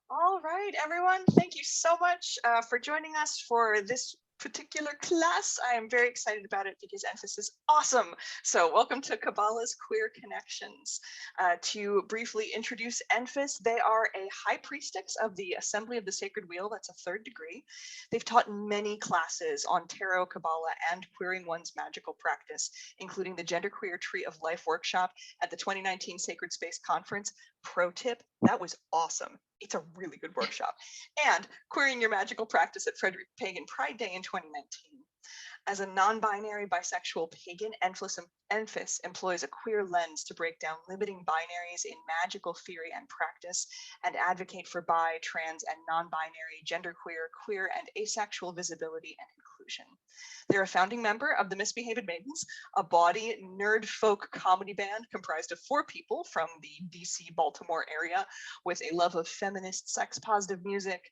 All right, everyone. Thank you so much for joining us for this particular class. I am very excited about it because Enfys is awesome. So welcome to Kabbalah's Queer Connections. To briefly introduce Enfys, they are a high priestess of the Assembly of the Sacred Wheel. That's a 3rd degree. They've taught many classes on tarot, Kabbalah, and queering one's magical practice, including the Genderqueer Tree of Life workshop at the 2019 Sacred Space Conference. Pro tip, that was awesome. It's a really good workshop. And Queering Your Magical Practice at Frederick Pagan Pride Day in 2019. As a non-binary bisexual pagan, Enfys employs a queer lens to break down limiting binaries in magical theory and practice, and advocate for bi, trans, and non-binary, genderqueer, queer, and asexual visibility and inclusion. They're a founding member of the Misbehaved Maidens, a bawdy nerd folk comedy band comprised of 4 people from the DC, Baltimore area with a love of feminist, sex-positive music,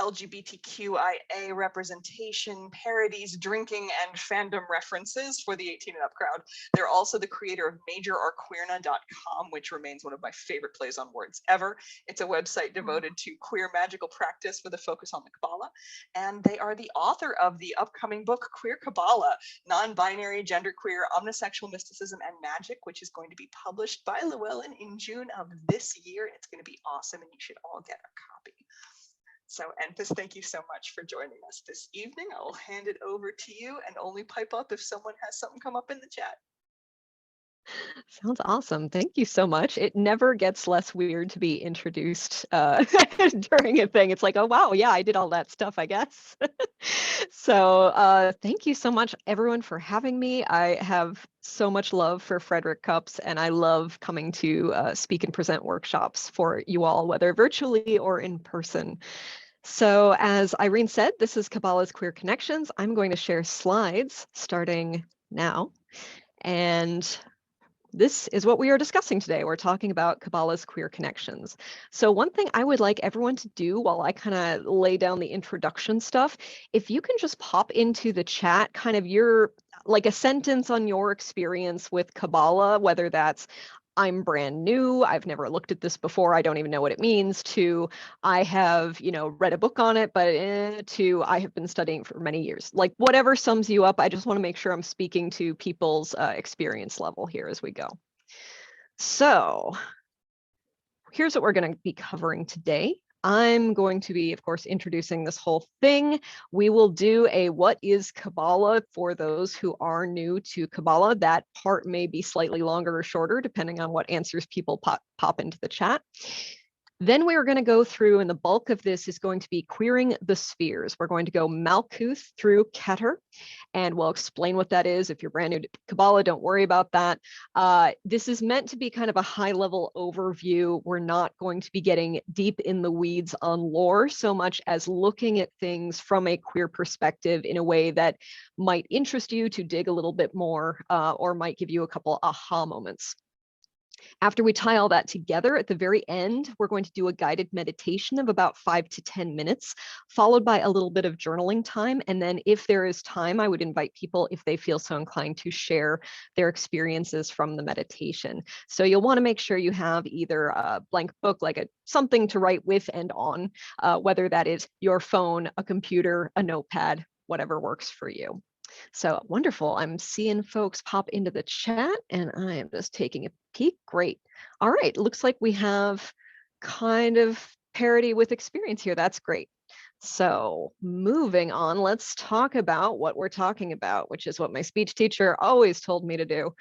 LGBTQIA representation, parodies, drinking, and fandom references for the 18 and up crowd. They're also the creator of MajorOrQueerna.com, which remains one of my favorite plays on words ever. It's a website devoted to queer magical practice with a focus on the Kabbalah. And they are the author of the upcoming book, Queer Qabala, Non-Binary, Genderqueer, Omnisexual Mysticism, and Magic, which is going to be published by Llewellyn in June of this year. It's going to be awesome, and you should all get a copy. So, Enfys, thank you so much for joining us this evening. I'll hand it over to you and only pipe up if someone has something come up in the chat. Sounds awesome. Thank you so much. It never gets less weird to be introduced during a thing. It's like, oh, wow, yeah, I did all that stuff, I guess. So thank you so much, everyone, for having me. I have so much love for Frederick CUUPS, and I love coming to speak and present workshops for you all, whether virtually or in person. So as Irene said, this is Kabbalah's Queer Connections. I'm going to share slides starting now. And this is what we are discussing today. We're talking about Kabbalah's queer connections. So one thing I would like everyone to do while I kind of lay down the introduction stuff, if you can just pop into the chat kind of your, like a sentence on your experience with Kabbalah, whether that's I'm brand new, I've never looked at this before, I don't even know what it means, to I have, read a book on it, but to I have been studying for many years. Like whatever sums you up, I just want to make sure I'm speaking to people's experience level here as we go. So here's what we're going to be covering today. I'm going to be, of course, introducing this whole thing. We will do a what is Kabbalah for those who are new to Kabbalah. That part may be slightly longer or shorter, depending on what answers people pop into the chat. Then we are going to go through, and the bulk of this is going to be queering the spheres. We're going to go Malcuth through Keter, and we'll explain what that is. If you're brand new to Kabbalah, don't worry about that. This is meant to be kind of a high-level overview. We're not going to be getting deep in the weeds on lore so much as looking at things from a queer perspective in a way that might interest you to dig a little bit more, or might give you a couple aha moments. After we tie all that together, at the very end, we're going to do a guided meditation of about 5 to 10 minutes, followed by a little bit of journaling time. And then if there is time, I would invite people, if they feel so inclined, to share their experiences from the meditation. So you'll want to make sure you have either a blank book, like something to write with and on, whether that is your phone, a computer, a notepad, whatever works for you. So wonderful. I'm seeing folks pop into the chat and I am just taking a peek. Great. All right. Looks like we have kind of parity with experience here. That's great. So moving on, let's talk about what we're talking about, which is what my speech teacher always told me to do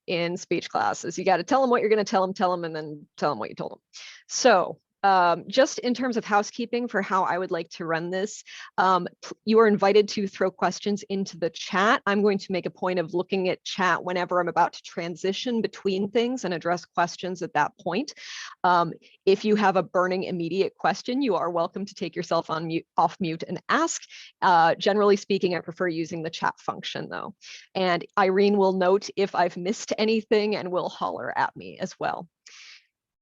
in speech classes. You got to tell them what you're going to tell them, and then tell them what you told them. So just in terms of housekeeping for how I would like to run this, you are invited to throw questions into the chat. I'm going to make a point of looking at chat whenever I'm about to transition between things and address questions at that point. If you have a burning immediate question, you are welcome to take yourself off mute and ask. Generally speaking, I prefer using the chat function though. And Irene will note if I've missed anything and will holler at me as well.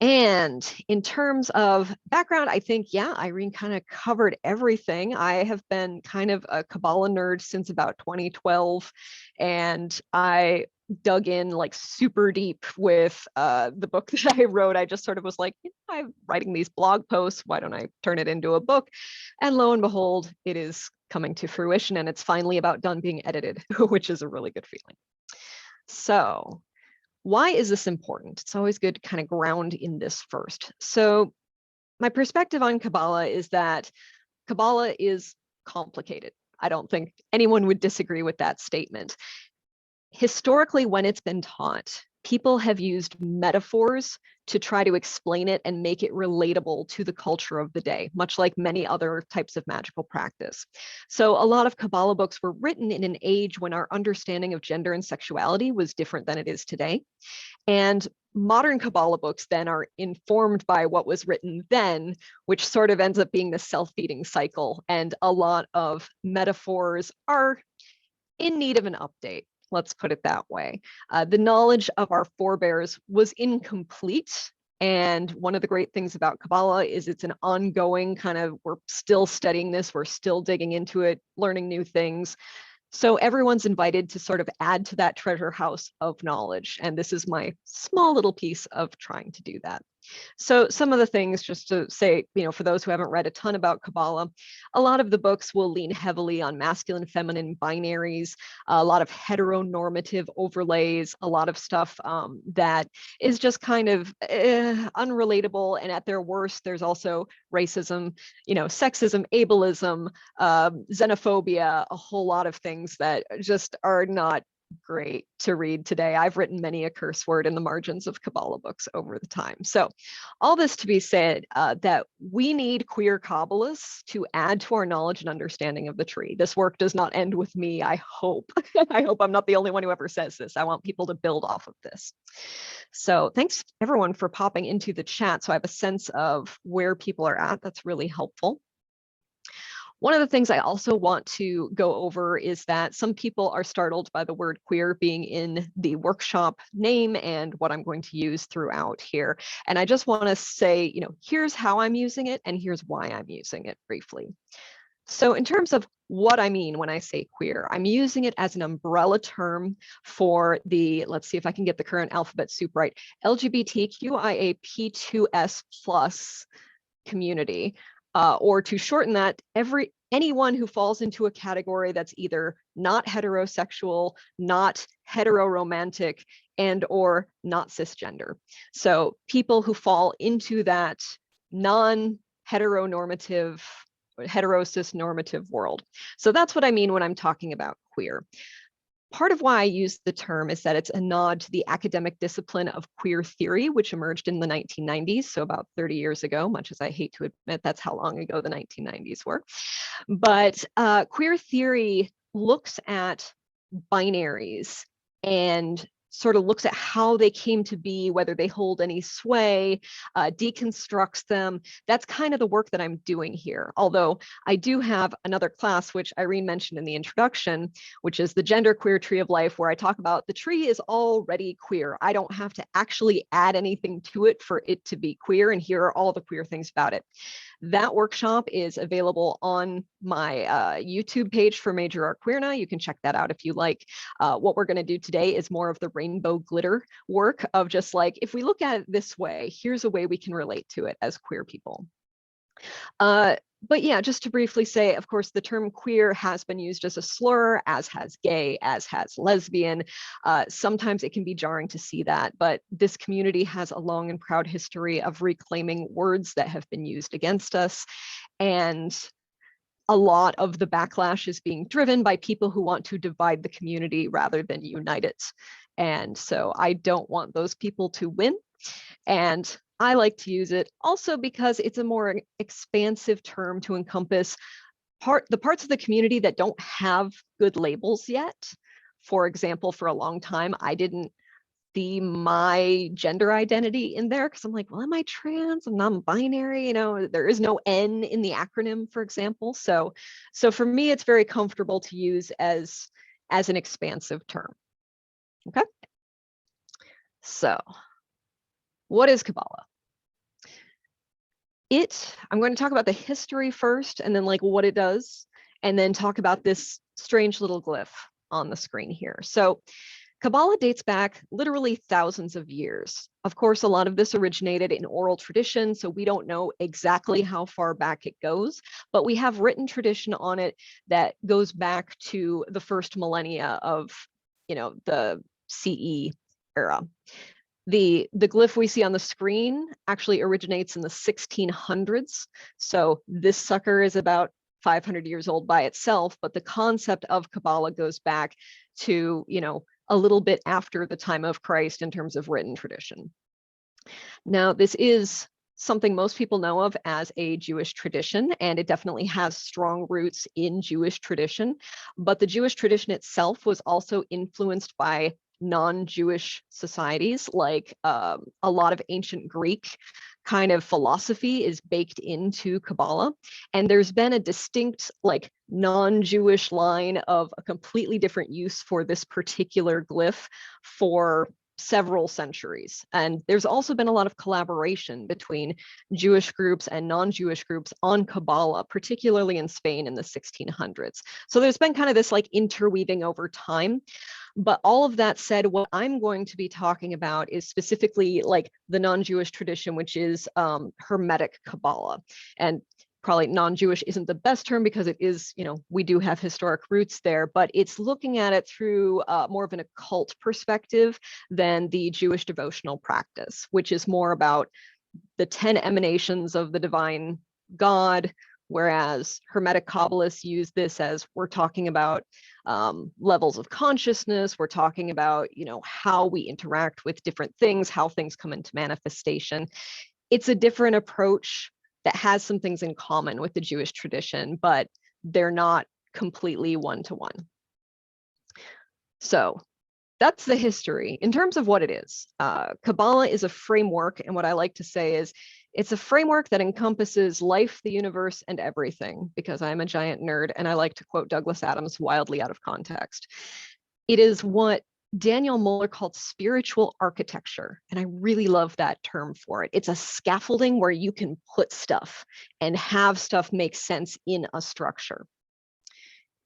And in terms of background, I think, yeah, Irene kind of covered everything. I have been kind of a Kabbalah nerd since about 2012, and I dug in like super deep with the book that I wrote. I just sort of was like, I'm writing these blog posts, why don't I turn it into a book? And lo and behold, it is coming to fruition, and it's finally about done being edited, which is a really good feeling. So why is this important? It's always good to kind of ground in this first. So my perspective on Kabbalah is that Kabbalah is complicated. I don't think anyone would disagree with that statement. Historically, when it's been taught, people have used metaphors to try to explain it and make it relatable to the culture of the day, much like many other types of magical practice. So a lot of Kabbalah books were written in an age when our understanding of gender and sexuality was different than it is today. And modern Kabbalah books then are informed by what was written then, which sort of ends up being the self-feeding cycle. And a lot of metaphors are in need of an update. Let's put it that way. The knowledge of our forebears was incomplete. And one of the great things about Kabbalah is it's an ongoing kind of, we're still studying this, we're still digging into it, learning new things. So everyone's invited to sort of add to that treasure house of knowledge. And this is my small little piece of trying to do that. So some of the things, just to say, for those who haven't read a ton about Kabbalah, a lot of the books will lean heavily on masculine, feminine binaries, a lot of heteronormative overlays, a lot of stuff that is just kind of unrelatable. And at their worst, there's also racism, sexism, ableism, xenophobia, a whole lot of things that just are not great to read today. I've written many a curse word in the margins of Kabbalah books over the time. So all this to be said, that we need queer Kabbalists to add to our knowledge and understanding of the tree. This work does not end with me, I hope. I hope I'm not the only one who ever says this. I want people to build off of this. So thanks everyone for popping into the chat, so I have a sense of where people are at. That's really helpful. One of the things I also want to go over is that some people are startled by the word queer being in the workshop name and what I'm going to use throughout here. And I just want to say, here's how I'm using it and here's why I'm using it briefly. So in terms of what I mean when I say queer, I'm using it as an umbrella term for the, let's see if I can get the current alphabet soup right, LGBTQIA+P2S plus community. Or to shorten that, anyone who falls into a category that's either not heterosexual, not heteroromantic, and or not cisgender. So people who fall into that non-heteronormative, heterocis-normative world. So that's what I mean when I'm talking about queer. Part of why I use the term is that it's a nod to the academic discipline of queer theory, which emerged in the 1990s, so about 30 years ago, much as I hate to admit that's how long ago the 1990s were. But queer theory looks at binaries and sort of looks at how they came to be, whether they hold any sway, deconstructs them. That's kind of the work that I'm doing here. Although I do have another class, which Irene mentioned in the introduction, which is the Gender Queer Tree of Life, where I talk about the tree is already queer. I don't have to actually add anything to it for it to be queer, and here are all the queer things about it. That workshop is available on my YouTube page for Major Art Queerna. You can check that out if you like. What we're going to do today is more of the rainbow glitter work of just like, if we look at it this way, here's a way we can relate to it as queer people. But yeah, just to briefly say, of course, the term queer has been used as a slur, as has gay, as has lesbian. Sometimes it can be jarring to see that, but this community has a long and proud history of reclaiming words that have been used against us. And a lot of the backlash is being driven by people who want to divide the community rather than unite it. And so I don't want those people to win. And I like to use it also because it's a more expansive term to encompass the parts of the community that don't have good labels yet. For example, for a long time, I didn't see my gender identity in there because I'm like, well, am I trans? I'm non-binary, there is no N in the acronym, for example. So for me, it's very comfortable to use as an expansive term. Okay. So what is Kabbalah? I'm going to talk about the history first, and then like what it does, and then talk about this strange little glyph on the screen here. So Kabbalah dates back literally thousands of years. Of course, a lot of this originated in oral tradition, so we don't know exactly how far back it goes, but we have written tradition on it that goes back to the first millennia of, the CE era. The glyph we see on the screen actually originates in the 1600s. So this sucker is about 500 years old by itself, but the concept of Kabbalah goes back to, a little bit after the time of Christ in terms of written tradition. Now, this is something most people know of as a Jewish tradition, and it definitely has strong roots in Jewish tradition. But the Jewish tradition itself was also influenced by non-Jewish societies, like a lot of ancient Greek kind of philosophy is baked into Kabbalah. And there's been a distinct, like, non-Jewish line of a completely different use for this particular glyph for several centuries. And there's also been a lot of collaboration between Jewish groups and non-Jewish groups on Kabbalah, particularly in Spain in the 1600s. So there's been kind of this like interweaving over time. But all of that said, what I'm going to be talking about is specifically like the non-Jewish tradition, which is Hermetic Kabbalah. And probably non-Jewish isn't the best term because it is, we do have historic roots there, but it's looking at it through more of an occult perspective than the Jewish devotional practice, which is more about the 10 emanations of the divine God, whereas Hermetic Kabbalists use this as we're talking about levels of consciousness, we're talking about, how we interact with different things, how things come into manifestation. It's a different approach that has some things in common with the Jewish tradition, but they're not completely one-to-one. So that's the history. In terms of what it is, Kabbalah is a framework, and what I like to say is it's a framework that encompasses life, the universe, and everything, because I'm a giant nerd and I like to quote Douglas Adams wildly out of context. It is what Daniel Muller called spiritual architecture, and I really love that term for it. It's a scaffolding where you can put stuff and have stuff make sense in a structure.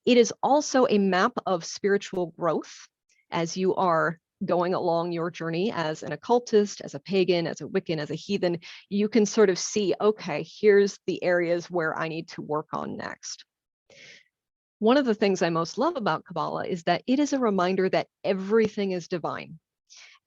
It is also a map of spiritual growth as you are going along your journey as an occultist, as a pagan, as a Wiccan, as a heathen. You can sort of see, okay, here's the areas where I need to work on next. One of the things I most love about Kabbalah is that it is a reminder that everything is divine.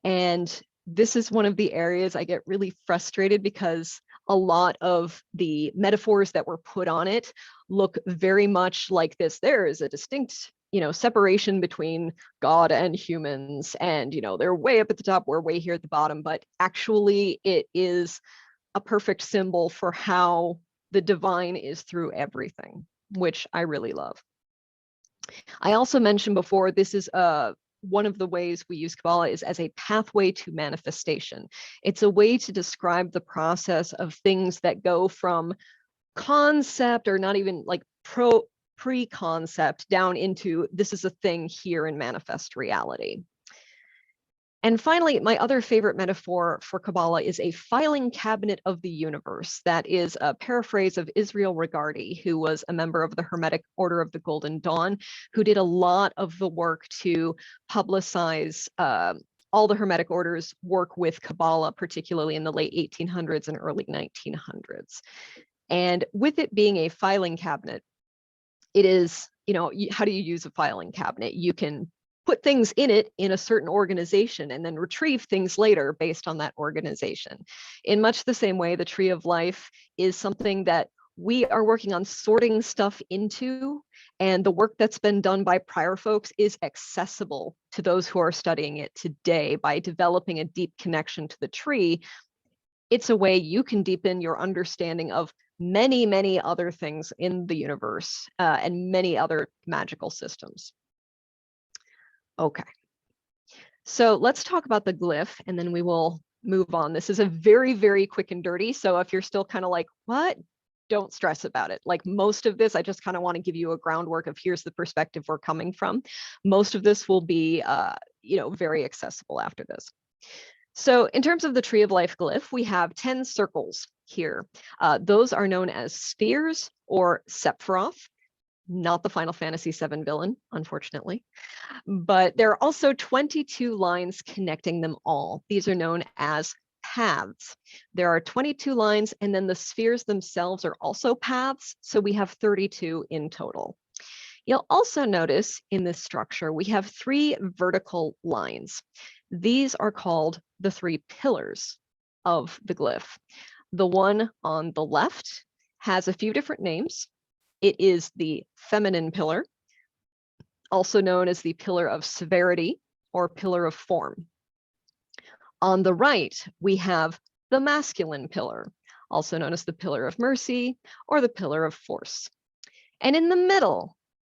And this is one of the areas I get really frustrated because a lot of the metaphors that were put on it look very much like this. There is a distinct, separation between God and humans, and, they're way up at the top, we're way here at the bottom, but actually it is a perfect symbol for how the divine is through everything, which I really love. I also mentioned before, this is one of the ways we use Kabbalah is as a pathway to manifestation. It's a way to describe the process of things that go from concept or not even like pre-concept down into this is a thing here in manifest reality. And finally, my other favorite metaphor for Kabbalah is a filing cabinet of the universe. That is a paraphrase of Israel Regardie, who was a member of the Hermetic Order of the Golden Dawn, who did a lot of the work to publicize all the Hermetic orders' work with Kabbalah, particularly in the late 1800s and early 1900s. And with it being a filing cabinet, it is, how do you use a filing cabinet? You can put things in it in a certain organization and then retrieve things later based on that organization. In much the same way, the tree of life is something that we are working on sorting stuff into, and the work that's been done by prior folks is accessible to those who are studying it today by developing a deep connection to the tree. It's a way you can deepen your understanding of many, many other things in the universe and many other magical systems. Okay, so let's talk about the glyph and then we will move on. This is a very, very quick and dirty. So if you're still kind of like, what? Don't stress about it. Like most of this, I just kind of want to give you a groundwork of here's the perspective we're coming from. Most of this will be, very accessible after this. So in terms of the Tree of Life glyph, we have 10 circles here. Those are known as spheres or sephiroth. not the Final Fantasy VII villain, unfortunately. But there are also 22 lines connecting them all. These are known as paths. There are 22 lines, and then the spheres themselves are also paths, so we have 32 in total. You'll also notice in this structure, we have 3 vertical lines. These are called the 3 pillars of the glyph. The one on the left has a few different names. It is the feminine pillar, also known as the pillar of severity or pillar of form. On the right, we have the masculine pillar, also known as the pillar of mercy or the pillar of force. And in the middle,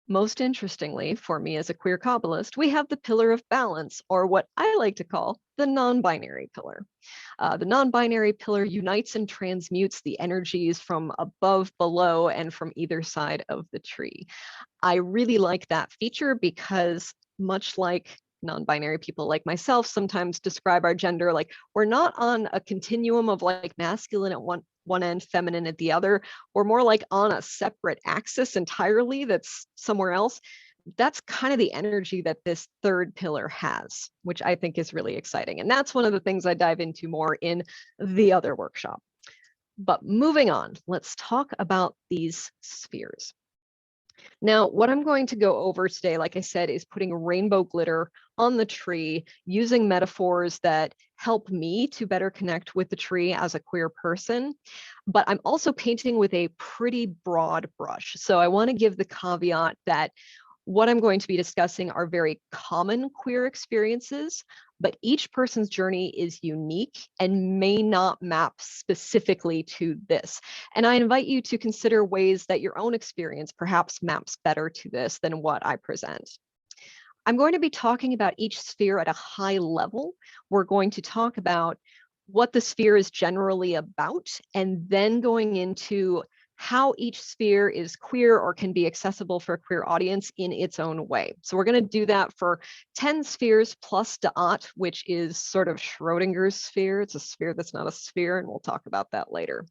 most interestingly for me as a queer Kabbalist, we have the pillar of balance, or what I like to call the non-binary pillar. The non-binary pillar unites and transmutes the energies from above, below, and from either side of the tree. I really like that feature because, much like non-binary people like myself sometimes describe our gender, like we're not on a continuum of like masculine at one end, feminine at the other. We're more like on a separate axis entirely that's somewhere else. That's kind of the energy that this third pillar has, which I think is really exciting. And that's one of the things I dive into more in the other workshop. But moving on, let's talk about these spheres. Now, what I'm going to go over today, like I said, is putting rainbow glitter on the tree, using metaphors that help me to better connect with the tree as a queer person. But I'm also painting with a pretty broad brush. So I want to give the caveat that what I'm going to be discussing are very common queer experiences, but each person's journey is unique and may not map specifically to this. And I invite you to consider ways that your own experience perhaps maps better to this than what I present. I'm going to be talking about each sphere at a high level. We're going to talk about what the sphere is generally about, and then going into how each sphere is queer or can be accessible for a queer audience in its own way. So we're going to do that for 10 spheres plus Da'at, which is sort of Schrodinger's sphere. It's a sphere that's not a sphere, and we'll talk about that later.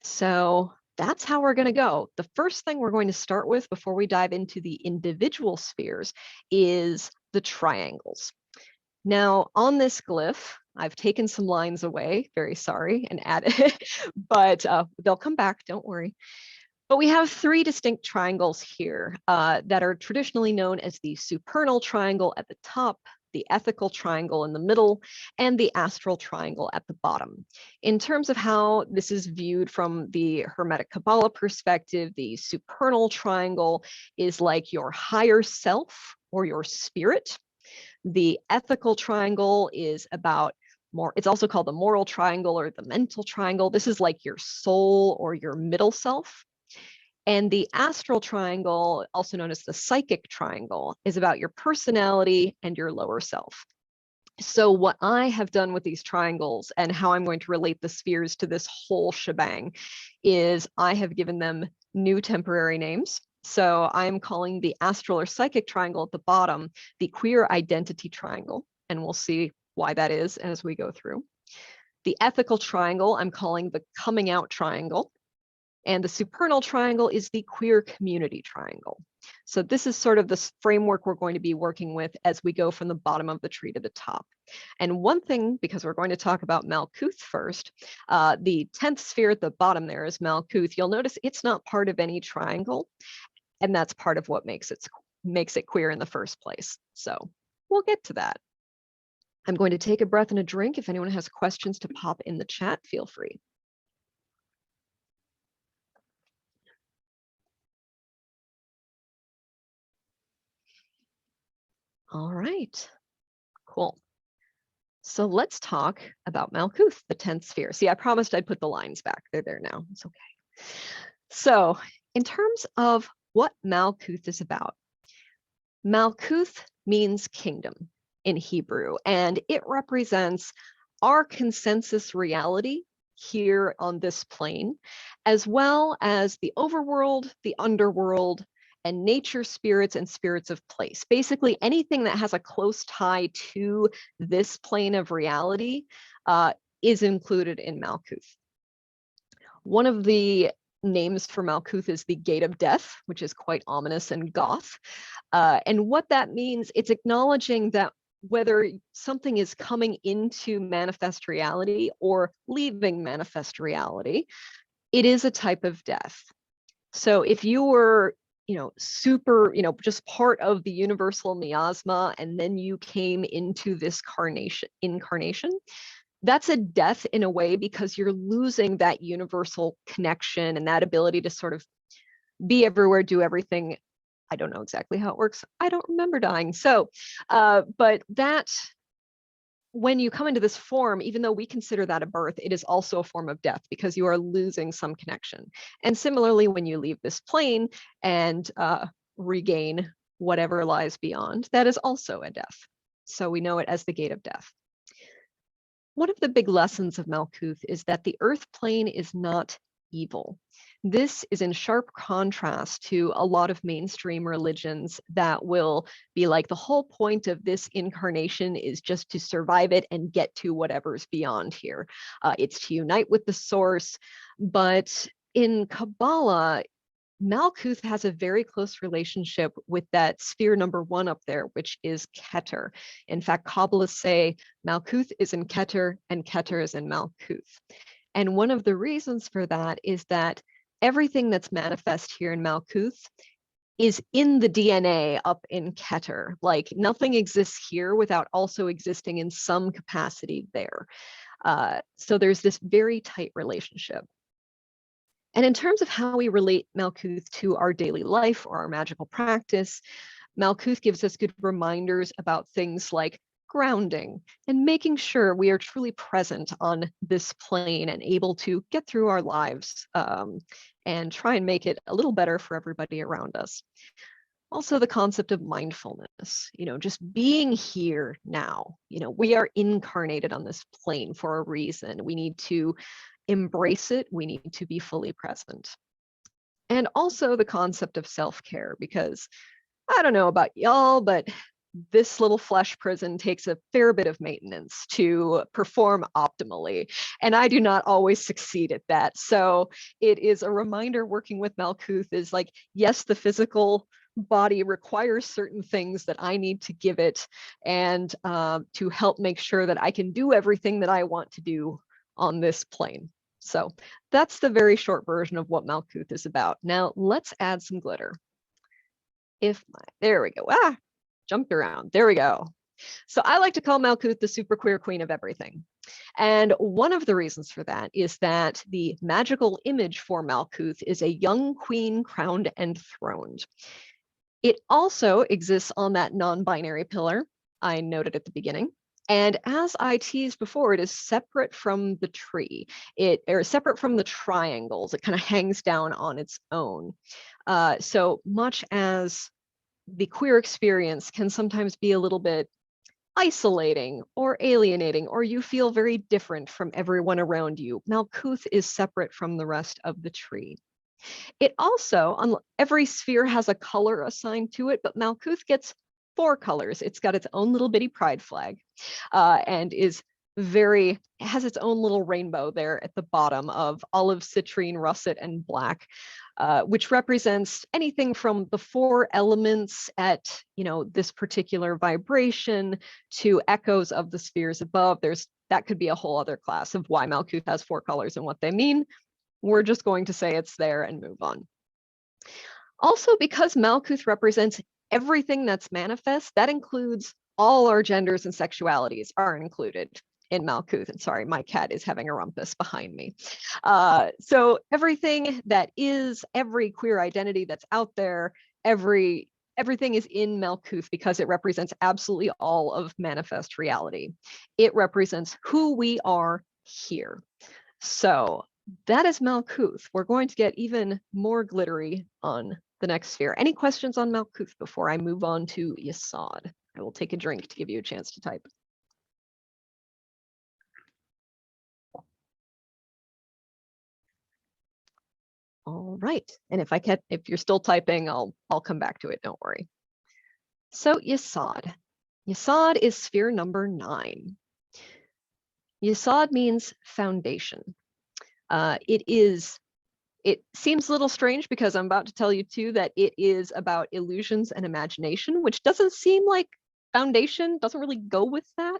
So that's how we're going to go. The first thing we're going to start with before we dive into the individual spheres is the triangles. Now, on this glyph, I've taken some lines away, very sorry, and added, but they'll come back, don't worry. But we have 3 distinct triangles here that are traditionally known as the supernal triangle at the top, the ethical triangle in the middle, and the astral triangle at the bottom. In terms of how this is viewed from the Hermetic Kabbalah perspective, the supernal triangle is like your higher self or your spirit. The ethical triangle is about more, it's also called the moral triangle or the mental triangle. This is like your soul or your middle self. And the astral triangle, also known as the psychic triangle, is about your personality and your lower self. So what I have done with these triangles and how I'm going to relate the spheres to this whole shebang is I have given them new temporary names. So I'm calling the astral or psychic triangle at the bottom the queer identity triangle, and we'll see why that is as we go through. The ethical triangle I'm calling the coming out triangle, and the supernal triangle is the queer community triangle. So this is sort of the framework we're going to be working with as we go from the bottom of the tree to the top. And one thing, because we're going to talk about Malcuth first, the 10th sphere at the bottom there is Malcuth. You'll notice it's not part of any triangle, and that's part of what makes it queer in the first place. So we'll get to that. I'm going to take a breath and a drink. If anyone has questions to pop in the chat, feel free. All right, cool. So let's talk about Malcuth, the 10th sphere. See, I promised I'd put the lines back. They're there now. It's okay. So in terms of what Malcuth is about, Malcuth means kingdom in Hebrew, and it represents our consensus reality here on this plane, as well as the overworld, the underworld, and nature spirits and spirits of place. Basically, anything that has a close tie to this plane of reality is included in Malcuth. One of the names for Malkuth is the Gate of Death, which is quite ominous and goth. And what that means, it's acknowledging that whether something is coming into manifest reality or leaving manifest reality, it is a type of death. So if you were, super, just part of the universal miasma, and then you came into this incarnation, that's a death in a way, because you're losing that universal connection and that ability to sort of be everywhere, do everything. I don't know exactly how it works. I don't remember dying. So, but that, when you come into this form, even though we consider that a birth, it is also a form of death, because you are losing some connection. And similarly, when you leave this plane and regain whatever lies beyond, that is also a death. So we know it as the Gate of Death. One of the big lessons of Malkuth is that the earth plane is not evil. This is in sharp contrast to a lot of mainstream religions that will be like, the whole point of this incarnation is just to survive it and get to whatever's beyond here. It's to unite with the source. But in Kabbalah, Malkuth has a very close relationship with that sphere number 1 up there, which is Keter. In fact, Kabbalists say Malkuth is in Keter and Keter is in Malkuth. And one of the reasons for that is that everything that's manifest here in Malkuth is in the DNA up in Keter. Like, nothing exists here without also existing in some capacity there. So there's this very tight relationship. And in terms of how we relate Malkuth to our daily life or our magical practice, Malkuth gives us good reminders about things like grounding and making sure we are truly present on this plane and able to get through our lives and try and make it a little better for everybody around us. Also, the concept of mindfulness, just being here now. We are incarnated on this plane for a reason. We need to embrace it. We need to be fully present. And also the concept of self-care, because I don't know about y'all, but this little flesh prison takes a fair bit of maintenance to perform optimally. And I do not always succeed at that. So it is a reminder working with Malkuth is like, yes, the physical body requires certain things that I need to give it, and to help make sure that I can do everything that I want to do on this plane. So that's the very short version of what Malkuth is about. Now let's add some glitter. There we go. Jumped around. There we go. So I like to call Malkuth the super queer queen of everything. And one of the reasons for that is that the magical image for Malkuth is a young queen crowned and throned. It also exists on that non-binary pillar I noted at the beginning. And as I teased before, it is separate from the tree. Or separate from the triangles. It kind of hangs down on its own. So much as the queer experience can sometimes be a little bit isolating or alienating, or you feel very different from everyone around you, Malkuth is separate from the rest of the tree. It also, every sphere has a color assigned to it, but Malkuth gets 4 colors. It's got its own little bitty pride flag, and has its own little rainbow there at the bottom of olive, citrine, russet, and black, which represents anything from the 4 elements at this particular vibration to echoes of the spheres above. That could be a whole other class of why Malkuth has 4 colors and what they mean. We're just going to say it's there and move on. Also, because Malkuth represents everything that's manifest, that includes all our genders and sexualities are included in Malkuth. And sorry, my cat is having a rumpus behind me. So everything that is, every queer identity that's out there, everything is in Malkuth because it represents absolutely all of manifest reality. It represents who we are here. So that is Malkuth. We're going to get even more glittery on the next sphere. Any questions on Malkuth before I move on to Yesod? I will take a drink to give you a chance to type. All right, and if you're still typing, I'll come back to it. Don't worry. So Yesod. Yesod is sphere number 9. Yesod means foundation. It is It seems a little strange because I'm about to tell you too that it is about illusions and imagination, which doesn't seem like foundation, doesn't really go with that.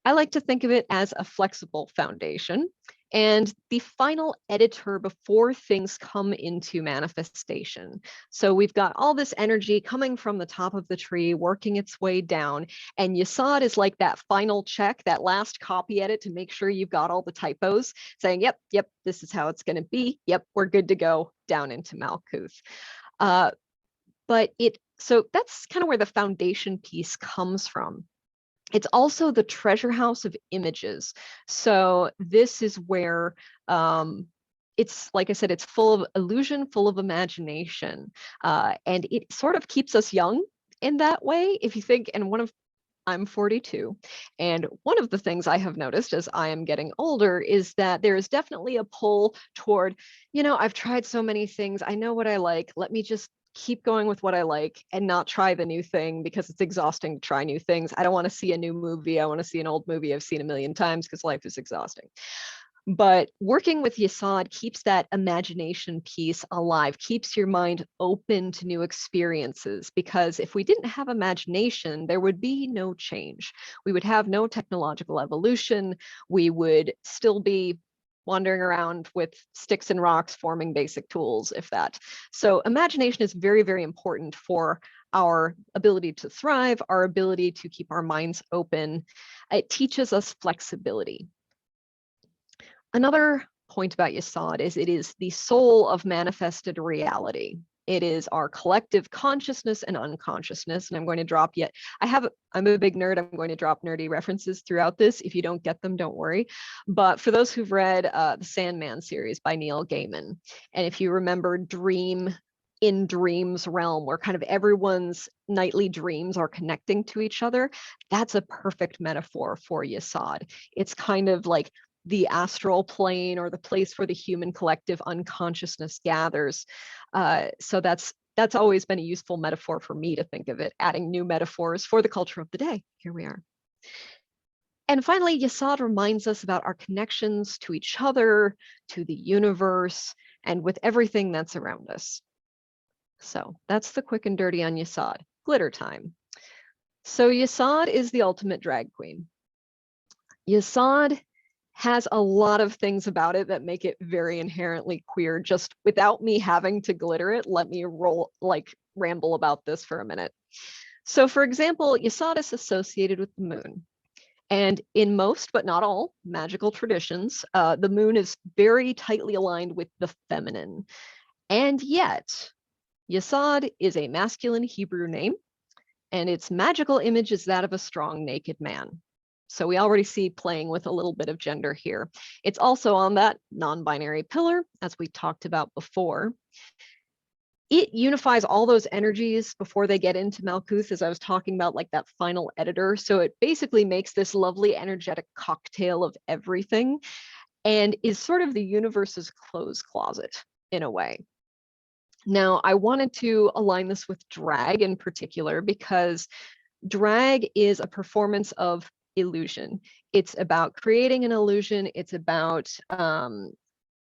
I like to think of it as a flexible foundation and the final editor before things come into manifestation. So we've got all this energy coming from the top of the tree, working its way down, and Yesod is like that final check, that last copy edit to make sure you've got all the typos, saying, yep, this is how it's going to be. Yep, we're good to go down into Malcuth. So that's kind of where the foundation piece comes from. It's also the treasure house of images. So this is where it's, like I said, it's full of illusion, full of imagination. And it sort of keeps us young in that way. If you think, and I'm 42, and one of the things I have noticed as I am getting older is that there is definitely a pull toward, I've tried so many things. I know what I like. Let me just keep going with what I like and not try the new thing because it's exhausting to try new things. I don't want to see a new movie. I want to see an old movie I've seen a million times because life is exhausting. But working with Yesod keeps that imagination piece alive, keeps your mind open to new experiences, because if we didn't have imagination, there would be no change. We would have no technological evolution. We would still be wandering around with sticks and rocks forming basic tools, if that. So imagination is very, very important for our ability to thrive, our ability to keep our minds open. It teaches us flexibility. Another point about Yesod is it is the soul of manifested reality. It is our collective consciousness and unconsciousness. And I'm going to drop I'm a big nerd. I'm going to drop nerdy references throughout this. If you don't get them, don't worry. But for those who've read the Sandman series by Neil Gaiman, and if you remember in Dreams realm, where kind of everyone's nightly dreams are connecting to each other, that's a perfect metaphor for Yesod. It's kind of like the astral plane, or the place where the human collective unconsciousness gathers. So that's always been a useful metaphor for me to think of it, adding new metaphors for the culture of the day. Here we are. And finally, Yesod reminds us about our connections to each other, to the universe, and with everything that's around us. So that's the quick and dirty on Yesod. Glitter time. So Yesod is the ultimate drag queen. Yesod has a lot of things about it that make it very inherently queer. Just without me having to glitter it, let me ramble about this for a minute. So for example, Yesod is associated with the moon. And in most, but not all, magical traditions, the moon is very tightly aligned with the feminine. And yet, Yesod is a masculine Hebrew name, and its magical image is that of a strong naked man. So we already see playing with a little bit of gender here. It's also on that non-binary pillar, as we talked about before. It unifies all those energies before they get into Malcuth, as I was talking about, like that final editor. So it basically makes this lovely energetic cocktail of everything and is sort of the universe's clothes closet in a way. Now, I wanted to align this with drag in particular because drag is a performance of illusion. It's about creating an illusion. It's about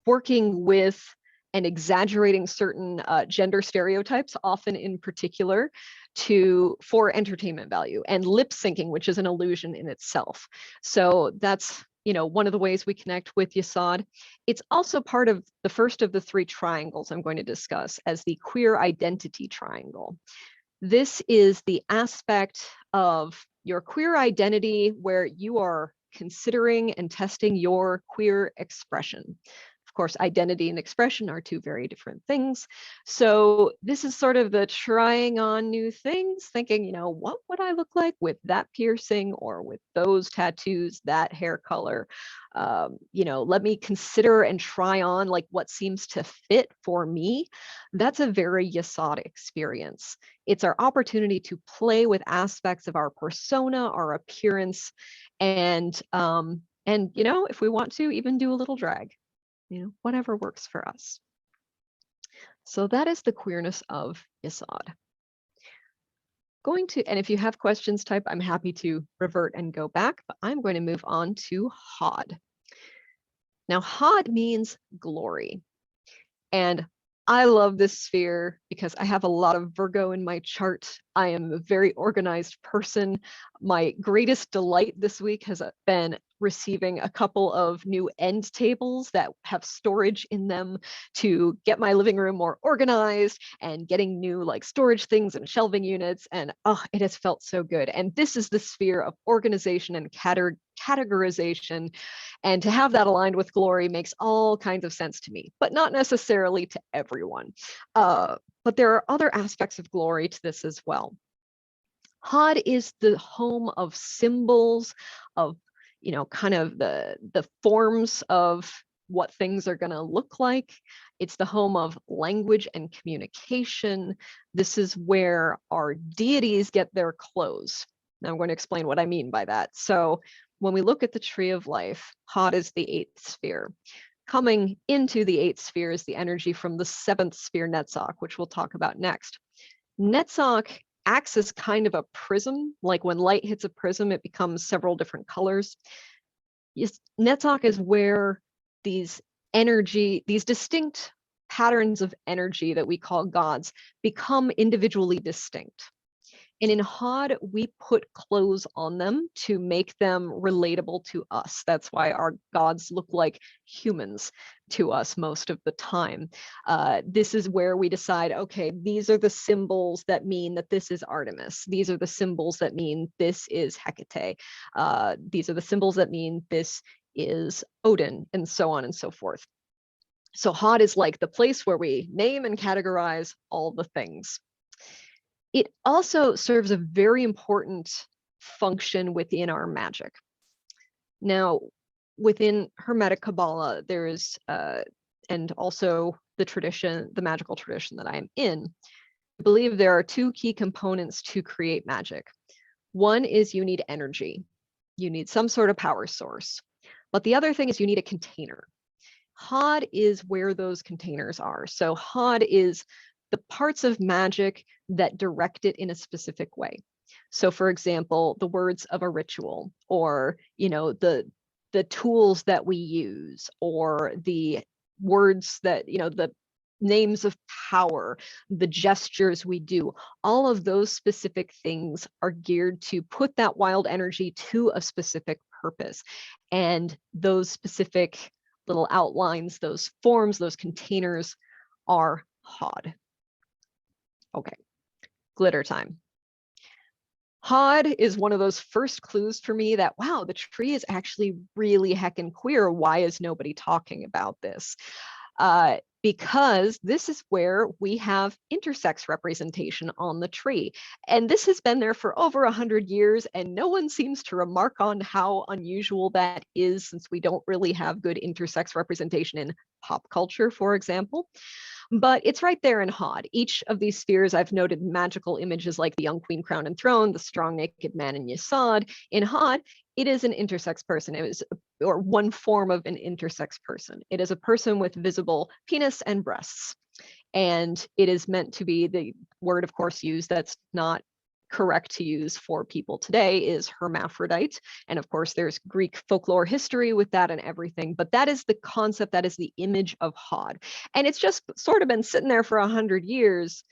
working with and exaggerating certain gender stereotypes, often in particular, for entertainment value, and lip syncing, which is an illusion in itself. So that's one of the ways we connect with Yesod. It's also part of the first of the three triangles I'm going to discuss as the queer identity triangle. This is the aspect of your queer identity where you are considering and testing your queer expression. Of course, identity and expression are two very different things. So this is sort of the trying on new things, thinking, what would I look like with that piercing or with those tattoos, that hair color? Let me consider and try on like what seems to fit for me. That's a very Yesod experience. It's our opportunity to play with aspects of our persona, our appearance, and if we want to, even do a little drag. Whatever works for us. So that is the queerness of Yesod. And if you have questions type, I'm happy to revert and go back, but I'm going to move on to Hod. Now, Hod means glory. And I love this sphere because I have a lot of Virgo in my chart. I am a very organized person. My greatest delight this week has been receiving a couple of new end tables that have storage in them to get my living room more organized, and getting new like storage things and shelving units. And oh, it has felt so good. And this is the sphere of organization and categorization. And to have that aligned with glory makes all kinds of sense to me, but not necessarily to everyone. But there are other aspects of glory to this as well. Hod is the home of symbols, of, you know, kind of the forms of what things are going to look like. It's the home of language and communication. This is where our deities get their clothes. Now I'm going to explain what I mean by that. So when we look at the tree of life, Hod is the 8th sphere. Coming into the 8th sphere is the energy from the 7th sphere, Netzach, which we'll talk about next. Netzach acts as kind of a prism. Like when light hits a prism, it becomes several different colors. Netzach is where these distinct patterns of energy that we call gods become individually distinct. And in Hod, we put clothes on them to make them relatable to us. That's why our gods look like humans to us most of the time. This is where we decide, okay, these are the symbols that mean that this is Artemis. These are the symbols that mean this is Hecate. These are the symbols that mean this is Odin, and so on and so forth. So Hod is like the place where we name and categorize all the things. It also serves a very important function within our magic. Now, within Hermetic Kabbalah, there is, and also the tradition, the magical tradition that I am in, I believe there are 2 key components to create magic. One is you need energy. You need some sort of power source. But the other thing is you need a container. Hod is where those containers are. So Hod is the parts of magic that direct it in a specific way. So for example, the words of a ritual, or, you know, the tools that we use, or the words that, you know, the names of power, the gestures we do, all of those specific things are geared to put that wild energy to a specific purpose. And those specific little outlines, those forms, those containers are Hod. Okay, glitter time. Hod is one of those first clues for me that, wow, the tree is actually really heckin' queer. Why is nobody talking about this? Because this is where we have intersex representation on the tree. And this has been there for over 100 years, and no one seems to remark on how unusual that is, since we don't really have good intersex representation in pop culture, for example. But it's right there in Hod. Each of these spheres, I've noted magical images like the young queen crowned and throne, the strong naked man in Yesod. In Hod, it is an intersex person. It is, or one form of an intersex person. It is a person with visible penis and breasts. And it is meant to be, the word, of course, used that's not correct to use for people today is hermaphrodite. And of course, there's Greek folklore history with that and everything, but that is the concept, that is the image of Hod. And it's just sort of been sitting there for 100 years,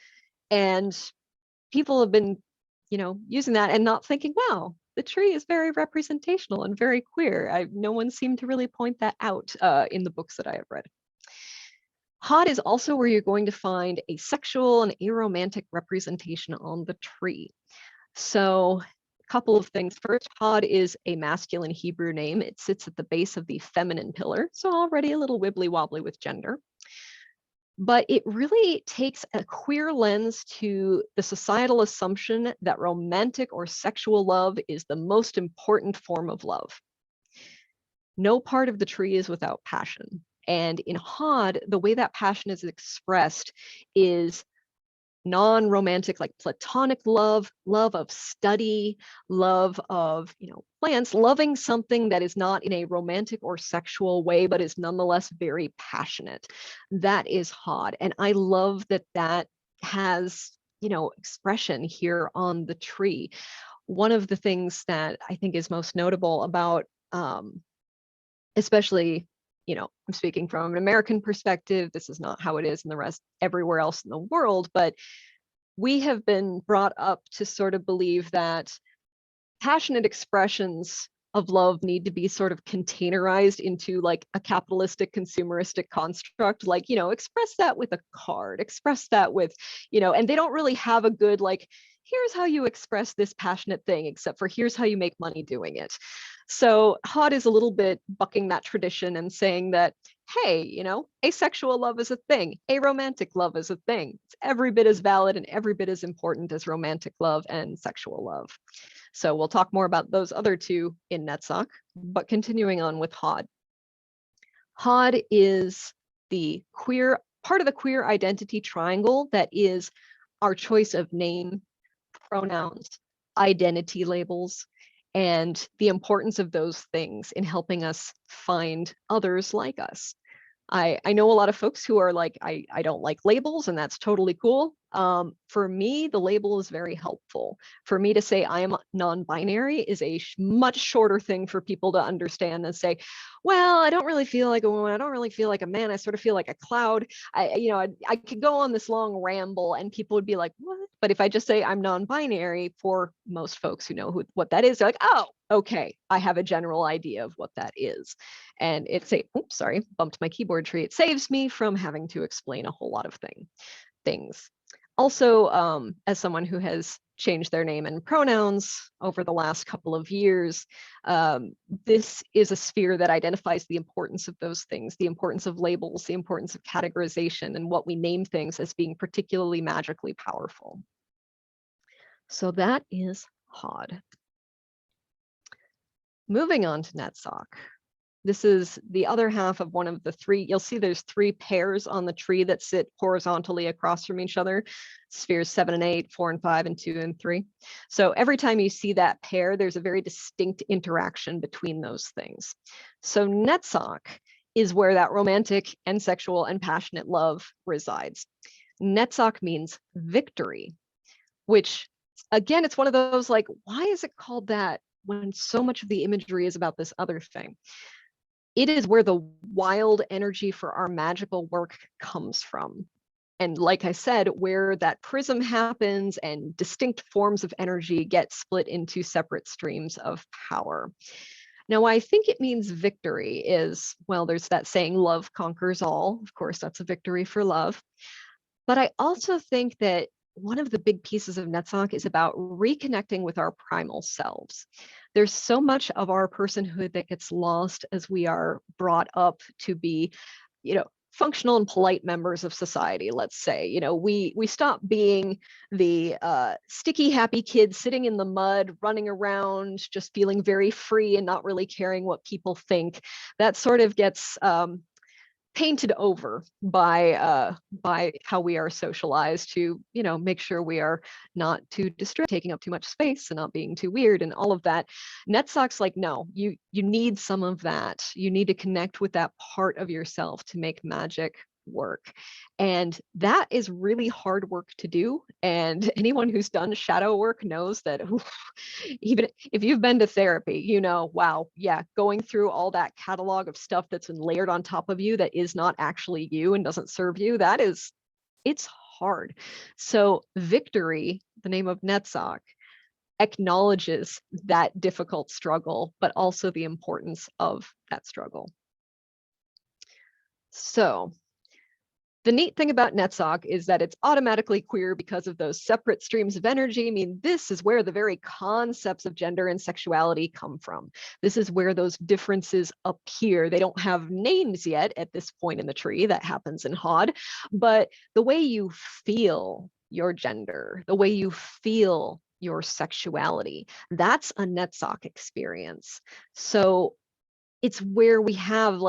and people have been, you know, using that and not thinking, wow, the tree is very representational and very queer. No one seemed to really point that out in the books that I have read. Hod is also where you're going to find a sexual and aromantic representation on the tree. So a couple of things. First, Hod is a masculine Hebrew name. It sits at the base of the feminine pillar, so already a little wibbly wobbly with gender. But it really takes a queer lens to the societal assumption that romantic or sexual love is the most important form of love. No part of the tree is without passion. And in Hod, the way that passion is expressed is non-romantic, like platonic love, love of study, love of, you know, plants, loving something that is not in a romantic or sexual way, but is nonetheless very passionate. That is Hod. And I love that that has, you know, expression here on the tree. One of the things that I think is most notable about, especially I'm speaking from an American perspective. This is not how it is in the rest everywhere else in the world, but we have been brought up to sort of believe that passionate expressions of love need to be sort of containerized into like a capitalistic consumeristic construct, like, express that with a card, express that with, and they don't really have a good, like, here's how you express this passionate thing, except for here's how you make money doing it. So HOD is a little bit bucking that tradition and saying that, hey, asexual love is a thing, aromantic love is a thing. It's every bit as valid and every bit as important as romantic love and sexual love. So we'll talk more about those other two in NetSoc, but continuing on with HOD. HOD is the queer part of the queer identity triangle that is our choice of name, pronouns, identity labels, and the importance of those things in helping us find others like us. I know a lot of folks who are like, I don't like labels, and that's totally cool. For me, the label is very helpful. For me to say I am non-binary is a much shorter thing for people to understand than say, well, I don't really feel like a woman. I don't really feel like a man. I sort of feel like a cloud. I could go on this long ramble and people would be like, what? But if I just say I'm non-binary, for most folks who know what that is, they're like, oh, okay, I have a general idea of what that is. And it's oops, sorry, bumped my keyboard tree. It saves me from having to explain a whole lot of things. Also, as someone who has changed their name and pronouns over the last couple of years, this is a sphere that identifies the importance of those things, the importance of labels, the importance of categorization, and what we name things as being particularly magically powerful. So that is HOD. Moving on to NetSoc. This is the other half of one of the three. You'll see there's three pairs on the tree that sit horizontally across from each other. Spheres 7 and 8, 4 and 5, and 2 and 3. So every time you see that pair, there's a very distinct interaction between those things. So NetSoc is where that romantic and sexual and passionate love resides. NetSoc means victory, which again, it's one of those like, why is it called that when so much of the imagery is about this other thing? It is where the wild energy for our magical work comes from. And like I said, where that prism happens and distinct forms of energy get split into separate streams of power. Now, I think it means victory is, well, there's that saying, love conquers all. Of course, that's a victory for love. But I also think that one of the big pieces of NetSoc is about reconnecting with our primal selves. There's so much of our personhood that gets lost as we are brought up to be, functional and polite members of society. Let's say, we stop being the sticky, happy kid sitting in the mud, running around, just feeling very free and not really caring what people think. That sort of gets painted over by how we are socialized to, make sure we are not too distracted, taking up too much space and not being too weird and all of that. NetSoc's like, no, you need some of that. You need to connect with that part of yourself to make magic work. And that is really hard work to do. And anyone who's done shadow work knows that even if you've been to therapy, wow, yeah, going through all that catalog of stuff that's been layered on top of you that is not actually you and doesn't serve you, it's hard. So victory, the name of NetSoc, acknowledges that difficult struggle, but also the importance of that struggle. So the neat thing about NetSoc is that it's automatically queer because of those separate streams of energy. I mean, this is where the very concepts of gender and sexuality come from. This is where those differences appear. They don't have names yet at this point in the tree. That happens in HOD, but the way you feel your gender, the way you feel your sexuality, that's a NetSoc experience. So it's where we have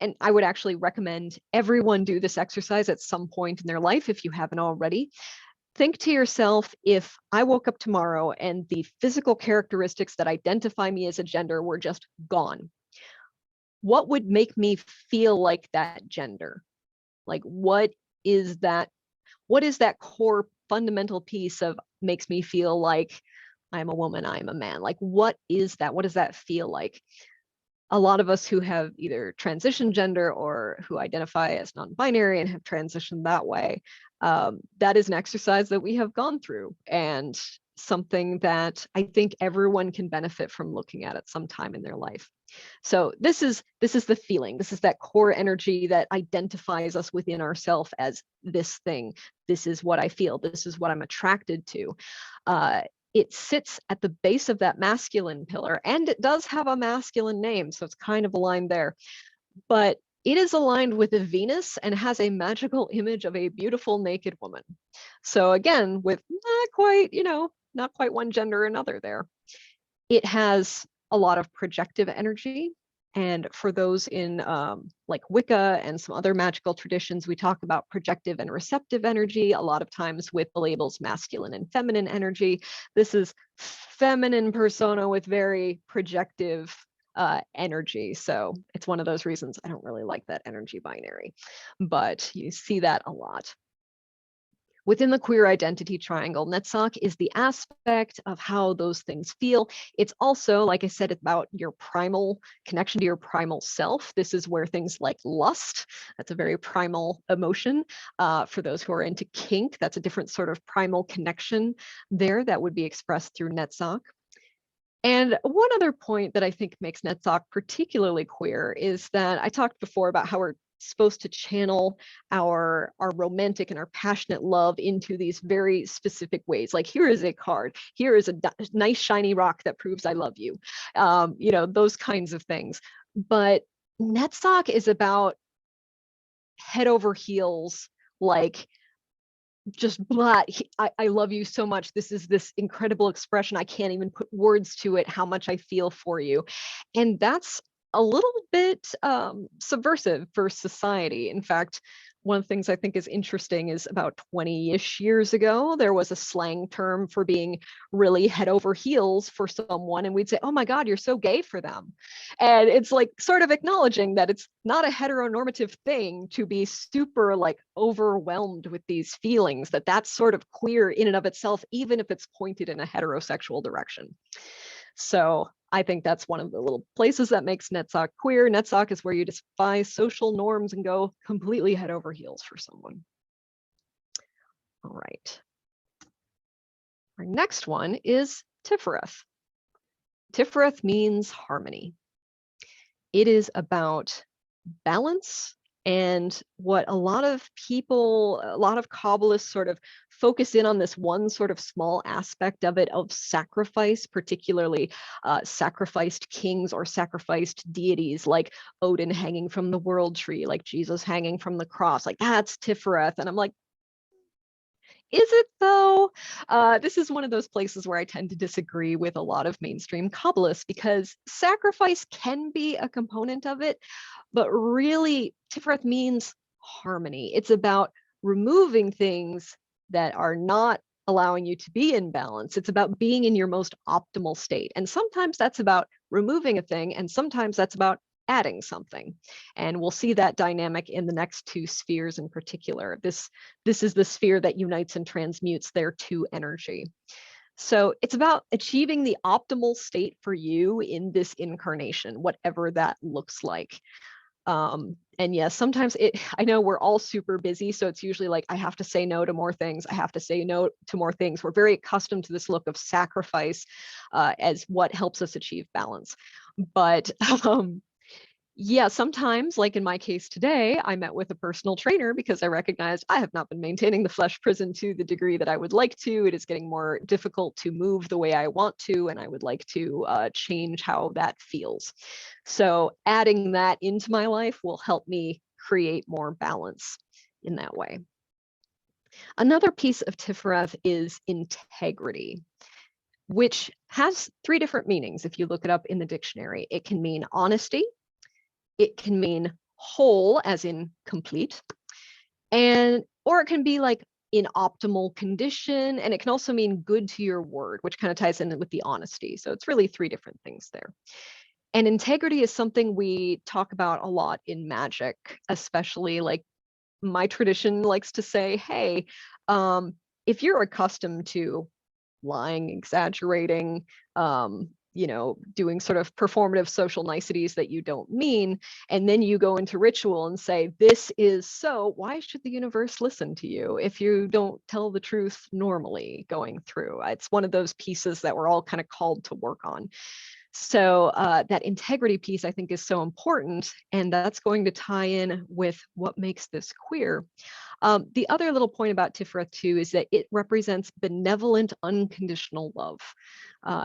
and I would actually recommend everyone do this exercise at some point in their life if you haven't already. Think to yourself, if I woke up tomorrow and the physical characteristics that identify me as a gender were just gone, what would make me feel like that gender? Like, what is that core fundamental piece of makes me feel like I'm a woman, I'm a man? Like, what is that? What does that feel like? a lot of us who have either transitioned gender or who identify as non-binary and have transitioned that way, that is an exercise that we have gone through, and something that I think everyone can benefit from looking at sometime in their life. So this is the feeling. This is that core energy that identifies us within ourselves as this thing. This is what I feel. This is what I'm attracted to. It sits at the base of that masculine pillar, and it does have a masculine name, so it's kind of aligned there. But it is aligned with a Venus and has a magical image of a beautiful naked woman. So again, with not quite one gender or another there. It has a lot of projective energy. And for those in like Wicca and some other magical traditions, we talk about projective and receptive energy, a lot of times with the labels masculine and feminine energy. This is feminine persona with very projective energy. So it's one of those reasons I don't really like that energy binary, but you see that a lot. Within the queer identity triangle, Netzach is the aspect of how those things feel. It's also, like I said, about your primal connection to your primal self. This is where things like lust, that's a very primal emotion. For those who are into kink, that's a different sort of primal connection there that would be expressed through Netzach. And one other point that I think makes Netzach particularly queer is that I talked before about how we're supposed to channel our romantic and our passionate love into these very specific ways. Like, here is a card, here is a nice shiny rock that proves I love you, those kinds of things. But Netzach is about head over heels, like, just blah, I love you so much. This is this incredible expression. I can't even put words to it, how much I feel for you. And that's a little bit subversive for society. In fact, one of the things I think is interesting is about 20-ish years ago, there was a slang term for being really head over heels for someone. And we'd say, oh my God, you're so gay for them. And it's like sort of acknowledging that it's not a heteronormative thing to be super like overwhelmed with these feelings, that's sort of queer in and of itself, even if it's pointed in a heterosexual direction. So I think that's one of the little places that makes Netzach queer. Netzach is where you defy social norms and go completely head over heels for someone. All right. Our next one is Tifereth. Tifereth means harmony. It is about balance, and what a lot of people, a lot of Kabbalists sort of focus in on this one sort of small aspect of it, of sacrifice, particularly sacrificed kings or sacrificed deities like Odin hanging from the world tree, like Jesus hanging from the cross, like that's Tifereth. And I'm like, is it though? This is one of those places where I tend to disagree with a lot of mainstream Kabbalists, because sacrifice can be a component of it, but really Tifereth means harmony. It's about removing things that are not allowing you to be in balance. It's about being in your most optimal state. And sometimes that's about removing a thing, and sometimes that's about adding something. And we'll see that dynamic in the next two spheres in particular. This is the sphere that unites and transmutes their two energy. So it's about achieving the optimal state for you in this incarnation, whatever that looks like. And yes, sometimes I know we're all super busy, so it's usually like, I have to say no to more things. I have to say no to more things. We're very accustomed to this look of sacrifice as what helps us achieve balance. But yeah, sometimes, like in my case today, I met with a personal trainer because I recognized I have not been maintaining the flesh prison to the degree that I would like to. It is getting more difficult to move the way I want to, and I would like to change how that feels. So adding that into my life will help me create more balance in that way. Another piece of Tifereth is integrity, which has three different meanings if you look it up in the dictionary. It can mean honesty, it can mean whole, as in complete, or it can be like in optimal condition, and it can also mean good to your word, which kind of ties in with the honesty. So it's really three different things there. And integrity is something we talk about a lot in magic, especially like my tradition likes to say, hey, if you're accustomed to lying, exaggerating, doing sort of performative social niceties that you don't mean. And then you go into ritual and say, this is so, why should the universe listen to you if you don't tell the truth normally going through? It's one of those pieces that we're all kind of called to work on. So that integrity piece, I think, is so important. And that's going to tie in with what makes this queer. The other little point about Tifereth too is that it represents benevolent, unconditional love.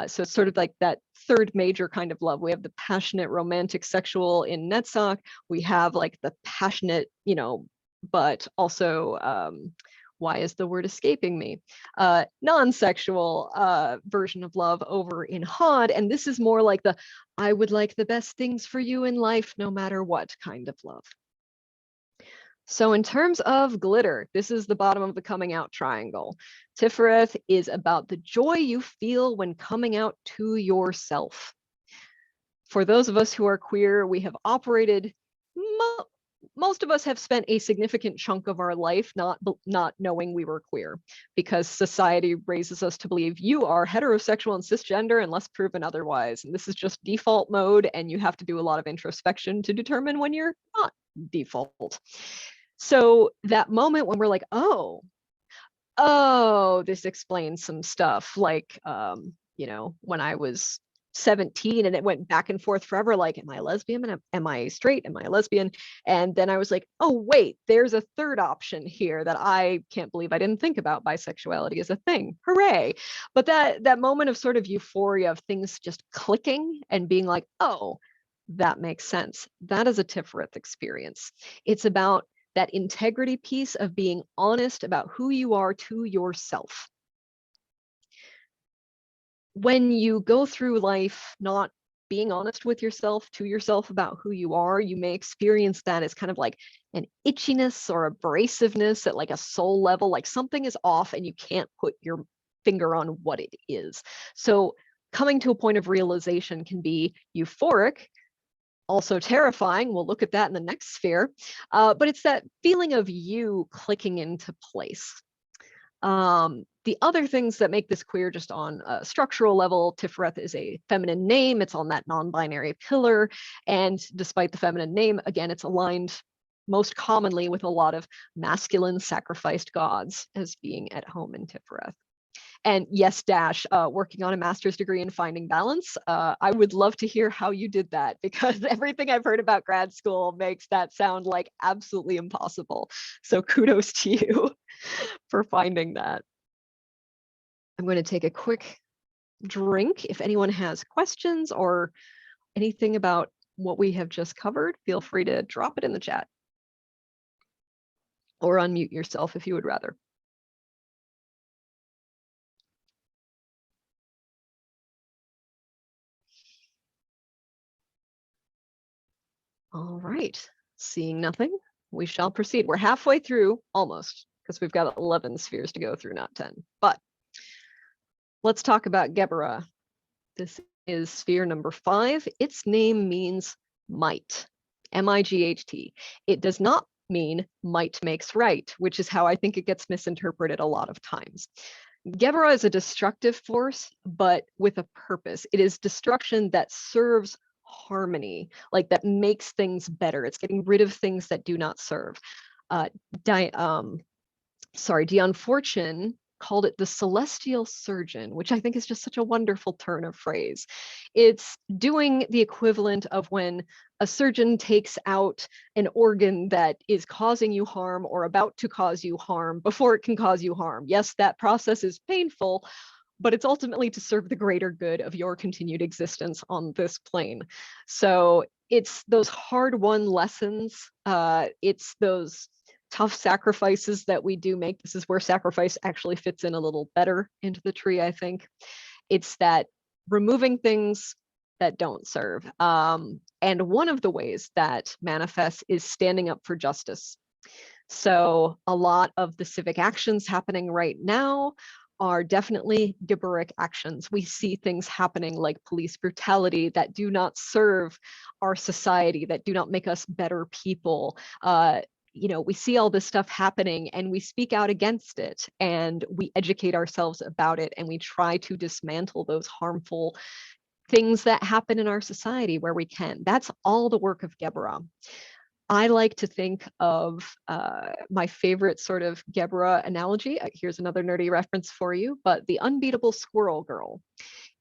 So it's sort of like that third major kind of love. We have the passionate, romantic, sexual in Netzach. We have like the passionate, but also, why is the word escaping me? Non-sexual version of love over in Hod. And this is more like the, I would like the best things for you in life, no matter what kind of love. So in terms of glitter, this is the bottom of the coming out triangle. Tifereth is about the joy you feel when coming out to yourself. For those of us who are queer, we have operated, most of us have spent a significant chunk of our life not knowing we were queer, because society raises us to believe you are heterosexual and cisgender unless proven otherwise. And this is just default mode, and you have to do a lot of introspection to determine when you're not default. So that moment when we're like, oh, this explains some stuff, like, when I was 17 and it went back and forth forever, like, am I a lesbian? Am I straight? Am I a lesbian? And then I was like, oh, wait, there's a third option here that I can't believe I didn't think about. Bisexuality is a thing. Hooray. But that moment of sort of euphoria of things just clicking and being like, oh, that makes sense. That is a Tifereth experience. It's about that integrity piece of being honest about who you are to yourself. When you go through life not being honest with yourself, to yourself, about who you are, you may experience that as kind of like an itchiness or abrasiveness at like a soul level, like something is off and you can't put your finger on what it is. So coming to a point of realization can be euphoric, also terrifying. We'll look at that in the next sphere. But it's that feeling of you clicking into place. The other things that make this queer just on a structural level, Tifereth is a feminine name. It's on that non-binary pillar. And despite the feminine name, again, it's aligned most commonly with a lot of masculine sacrificed gods as being at home in Tifereth. And yes, Dash, working on a master's degree in finding balance. I would love to hear how you did that, because everything I've heard about grad school makes that sound like absolutely impossible. So kudos to you for finding that. I'm going to take a quick drink. If anyone has questions or anything about what we have just covered, feel free to drop it in the chat or unmute yourself if you would rather. All right, seeing nothing, we shall proceed. We're halfway through, almost, because we've got 11 spheres to go through, not 10. But let's talk about Gebera. This is sphere number 5. Its name means might, M-I-G-H-T. It does not mean might makes right, which is how I think it gets misinterpreted a lot of times. Gebera is a destructive force, but with a purpose. It is destruction that serves harmony, like that makes things better. It's getting rid of things that do not serve. Dion Fortune called it the celestial surgeon, which I think is just such a wonderful turn of phrase. It's doing the equivalent of when a surgeon takes out an organ that is causing you harm or about to cause you harm before it can cause you harm. Yes, that process is painful, but it's ultimately to serve the greater good of your continued existence on this plane. So it's those hard-won lessons. It's those tough sacrifices that we do make. This is where sacrifice actually fits in a little better into the tree, I think. It's that removing things that don't serve. And one of the ways that manifests is standing up for justice. So a lot of the civic actions happening right now are definitely Geberic actions. We see things happening like police brutality that do not serve our society, that do not make us better people. We see all this stuff happening and we speak out against it and we educate ourselves about it and we try to dismantle those harmful things that happen in our society where we can. That's all the work of Geburah. I like to think of my favorite sort of Geburah analogy. Here's another nerdy reference for you, but the Unbeatable Squirrel Girl.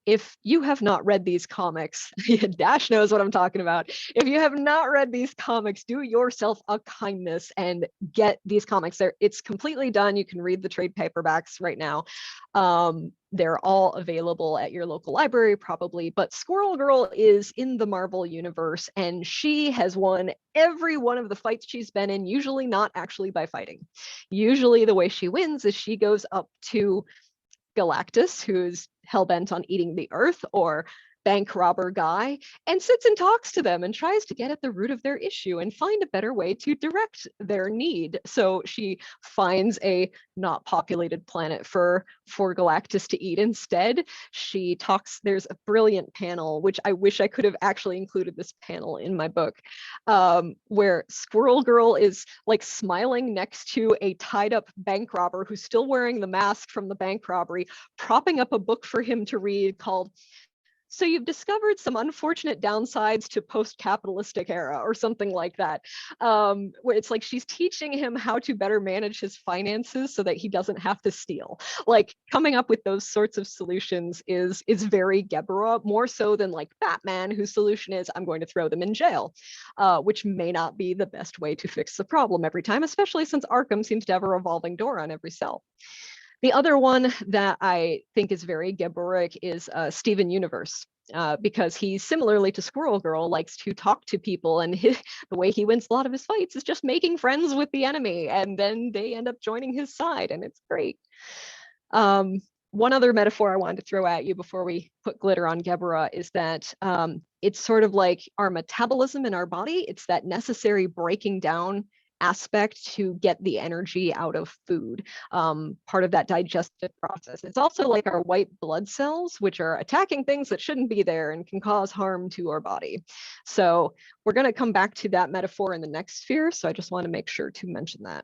If you have not read these comics, Dash knows what I'm talking about. If you have not read these comics, do yourself a kindness and get these comics. It's completely done. You can read the trade paperbacks right now. They're all available at your local library, probably. But Squirrel Girl is in the Marvel universe, and she has won every one of the fights she's been in, usually not actually by fighting. Usually the way she wins is she goes up to Galactus, who's hell-bent on eating the Earth, or bank robber guy, and sits and talks to them and tries to get at the root of their issue and find a better way to direct their need. So she finds a not populated planet for Galactus to eat instead. She talks, there's a brilliant panel, which I wish I could have actually included this panel in my book, where Squirrel Girl is like smiling next to a tied up bank robber who's still wearing the mask from the bank robbery, propping up a book for him to read called "So You've Discovered Some Unfortunate Downsides to Post-Capitalistic Era," or something like that, where it's like she's teaching him how to better manage his finances so that he doesn't have to steal. Like, coming up with those sorts of solutions is very Geburah, more so than like Batman, whose solution is I'm going to throw them in jail, which may not be the best way to fix the problem every time, especially since Arkham seems to have a revolving door on every cell. The other one that I think is very Geburah is Steven Universe, because he, similarly to Squirrel Girl, likes to talk to people, and the way he wins a lot of his fights is just making friends with the enemy, and then they end up joining his side, and it's great. One other metaphor I wanted to throw at you before we put glitter on Geburah is that it's sort of like our metabolism in our body. It's that necessary breaking down aspect to get the energy out of food, part of that digestive process. It's also like our white blood cells, which are attacking things that shouldn't be there and can cause harm to our body. So we're going to come back to that metaphor in the next sphere, so I just want to make sure to mention that.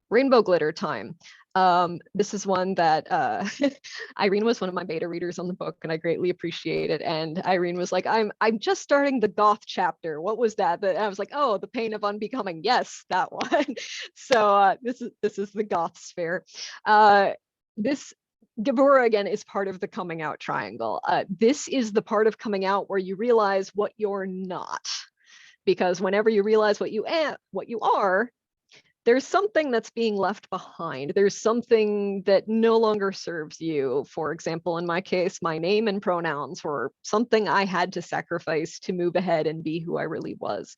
Rainbow glitter time. This is one that Irene was one of my beta readers on the book, and I greatly appreciate it. And Irene was like, I'm just starting the goth chapter. What was that? And I was like, oh, the pain of unbecoming. Yes, that one. So this is the goth sphere. This Geburah, again, is part of the coming out triangle. This is the part of coming out where you realize what you're not, because whenever you realize what you are, there's something that's being left behind. There's something that no longer serves you. For example, in my case, my name and pronouns were something I had to sacrifice to move ahead and be who I really was.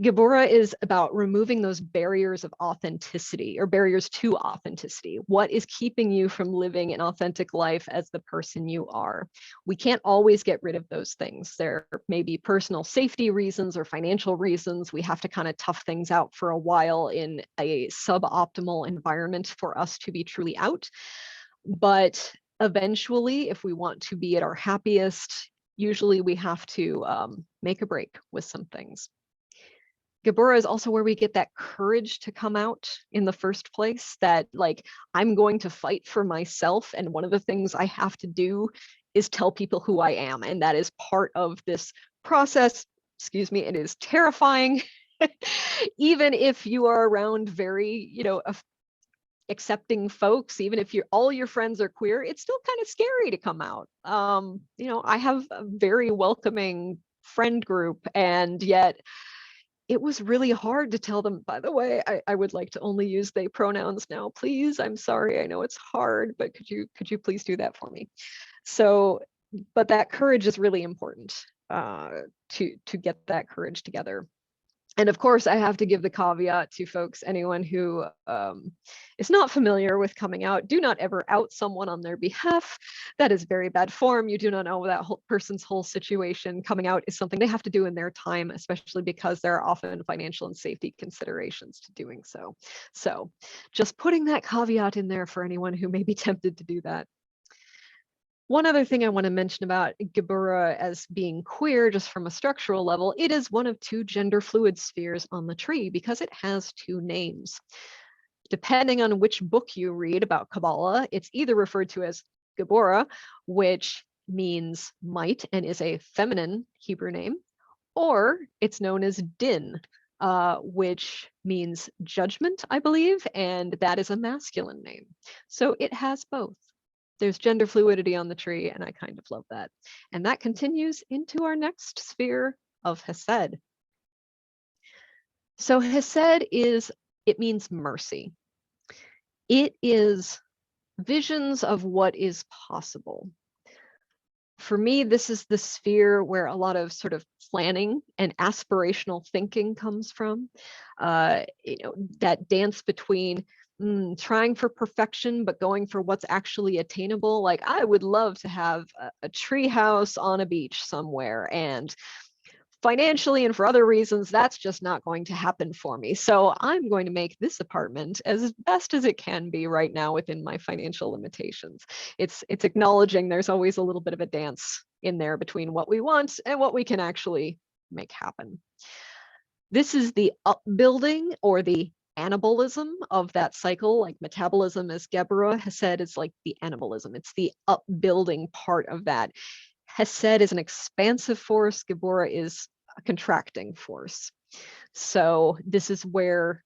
Geburah is about removing those barriers of authenticity, or barriers to authenticity. What is keeping you from living an authentic life as the person you are? We can't always get rid of those things. There may be personal safety reasons or financial reasons. We have to kind of tough things out for a while in a suboptimal environment for us to be truly out. But eventually, if we want to be at our happiest, usually we have to make a break with some things. Geburah is also where we get that courage to come out in the first place, that like, I'm going to fight for myself. And one of the things I have to do is tell people who I am. And that is part of this process. Excuse me, it is terrifying. Even if you are around very, accepting folks, even if all your friends are queer, it's still kind of scary to come out. I have a very welcoming friend group, and yet it was really hard to tell them, by the way, I would like to only use they pronouns now, please. I'm sorry, I know it's hard, but could you please do that for me? So, but that courage is really important to get that courage together. And of course, I have to give the caveat to folks, anyone who is not familiar with coming out, do not ever out someone on their behalf. That is very bad form. You do not know that whole person's whole situation. Coming out is something they have to do in their time, especially because there are often financial and safety considerations to doing so. So just putting that caveat in there for anyone who may be tempted to do that. One other thing I want to mention about Geburah as being queer, just from a structural level, it is one of two gender fluid spheres on the tree because it has two names. Depending on which book you read about Kabbalah, it's either referred to as Geburah, which means might and is a feminine Hebrew name, or it's known as din, which means judgment, I believe, and that is a masculine name. So it has both. There's gender fluidity on the tree, and I kind of love that. And that continues into our next sphere of Hesed. So Hesed it means mercy. It is visions of what is possible. For me, this is the sphere where a lot of sort of planning and aspirational thinking comes from. That dance between trying for perfection, but going for what's actually attainable. Like, I would love to have a tree house on a beach somewhere, and financially and for other reasons, that's just not going to happen for me. So I'm going to make this apartment as best as it can be right now within my financial limitations. It's acknowledging there's always a little bit of a dance in there between what we want and what we can actually make happen. This is the upbuilding or the anabolism of that cycle. Like metabolism is Geburah, Hesed is like the anabolism. It's the upbuilding part of that. Hesed is an expansive force, Geburah is a contracting force. So this is where,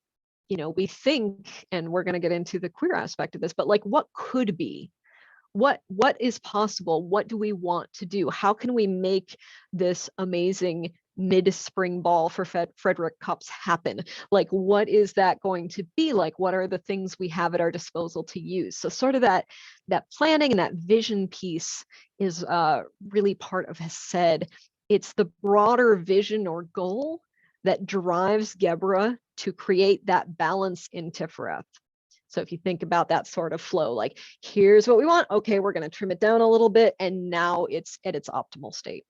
we think, and we're going to get into the queer aspect of this, but like, what could be? What is possible? What do we want to do? How can we make this amazing mid-spring ball for Frederick CUUPS happen? Like, what is that going to be like? What are the things we have at our disposal to use? So sort of that planning and that vision piece is really part of Hesed. It's the broader vision or goal that drives Geburah to create that balance in Tifereth. So if you think about that sort of flow, like, here's what we want. Okay, we're going to trim it down a little bit, and now it's at its optimal state.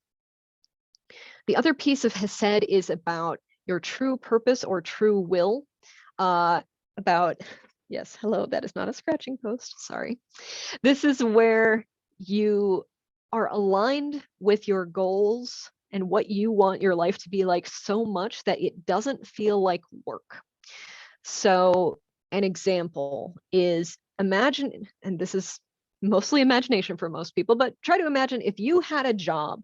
The other piece of Hesed is about your true purpose or true will. Yes, hello, that is not a scratching post, sorry. This is where you are aligned with your goals and what you want your life to be like so much that it doesn't feel like work. So an example is, imagine, and this is mostly imagination for most people, but try to imagine if you had a job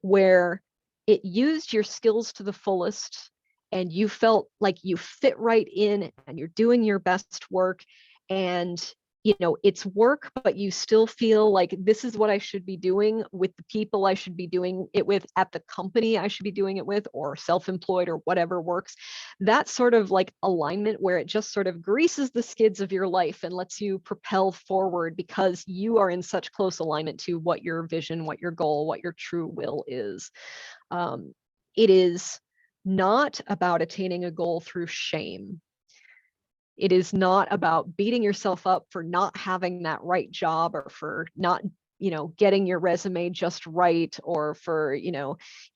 where it used your skills to the fullest and you felt like you fit right in and you're doing your best work, and it's work, but you still feel like this is what I should be doing with the people I should be doing it with at the company I should be doing it with, or self-employed or whatever works. That sort of like alignment where it just sort of greases the skids of your life and lets you propel forward because you are in such close alignment to what your vision, what your goal, what your true will is. It is not about attaining a goal through shame. It is not about beating yourself up for not having that right job, or for not, getting your resume just right, or for,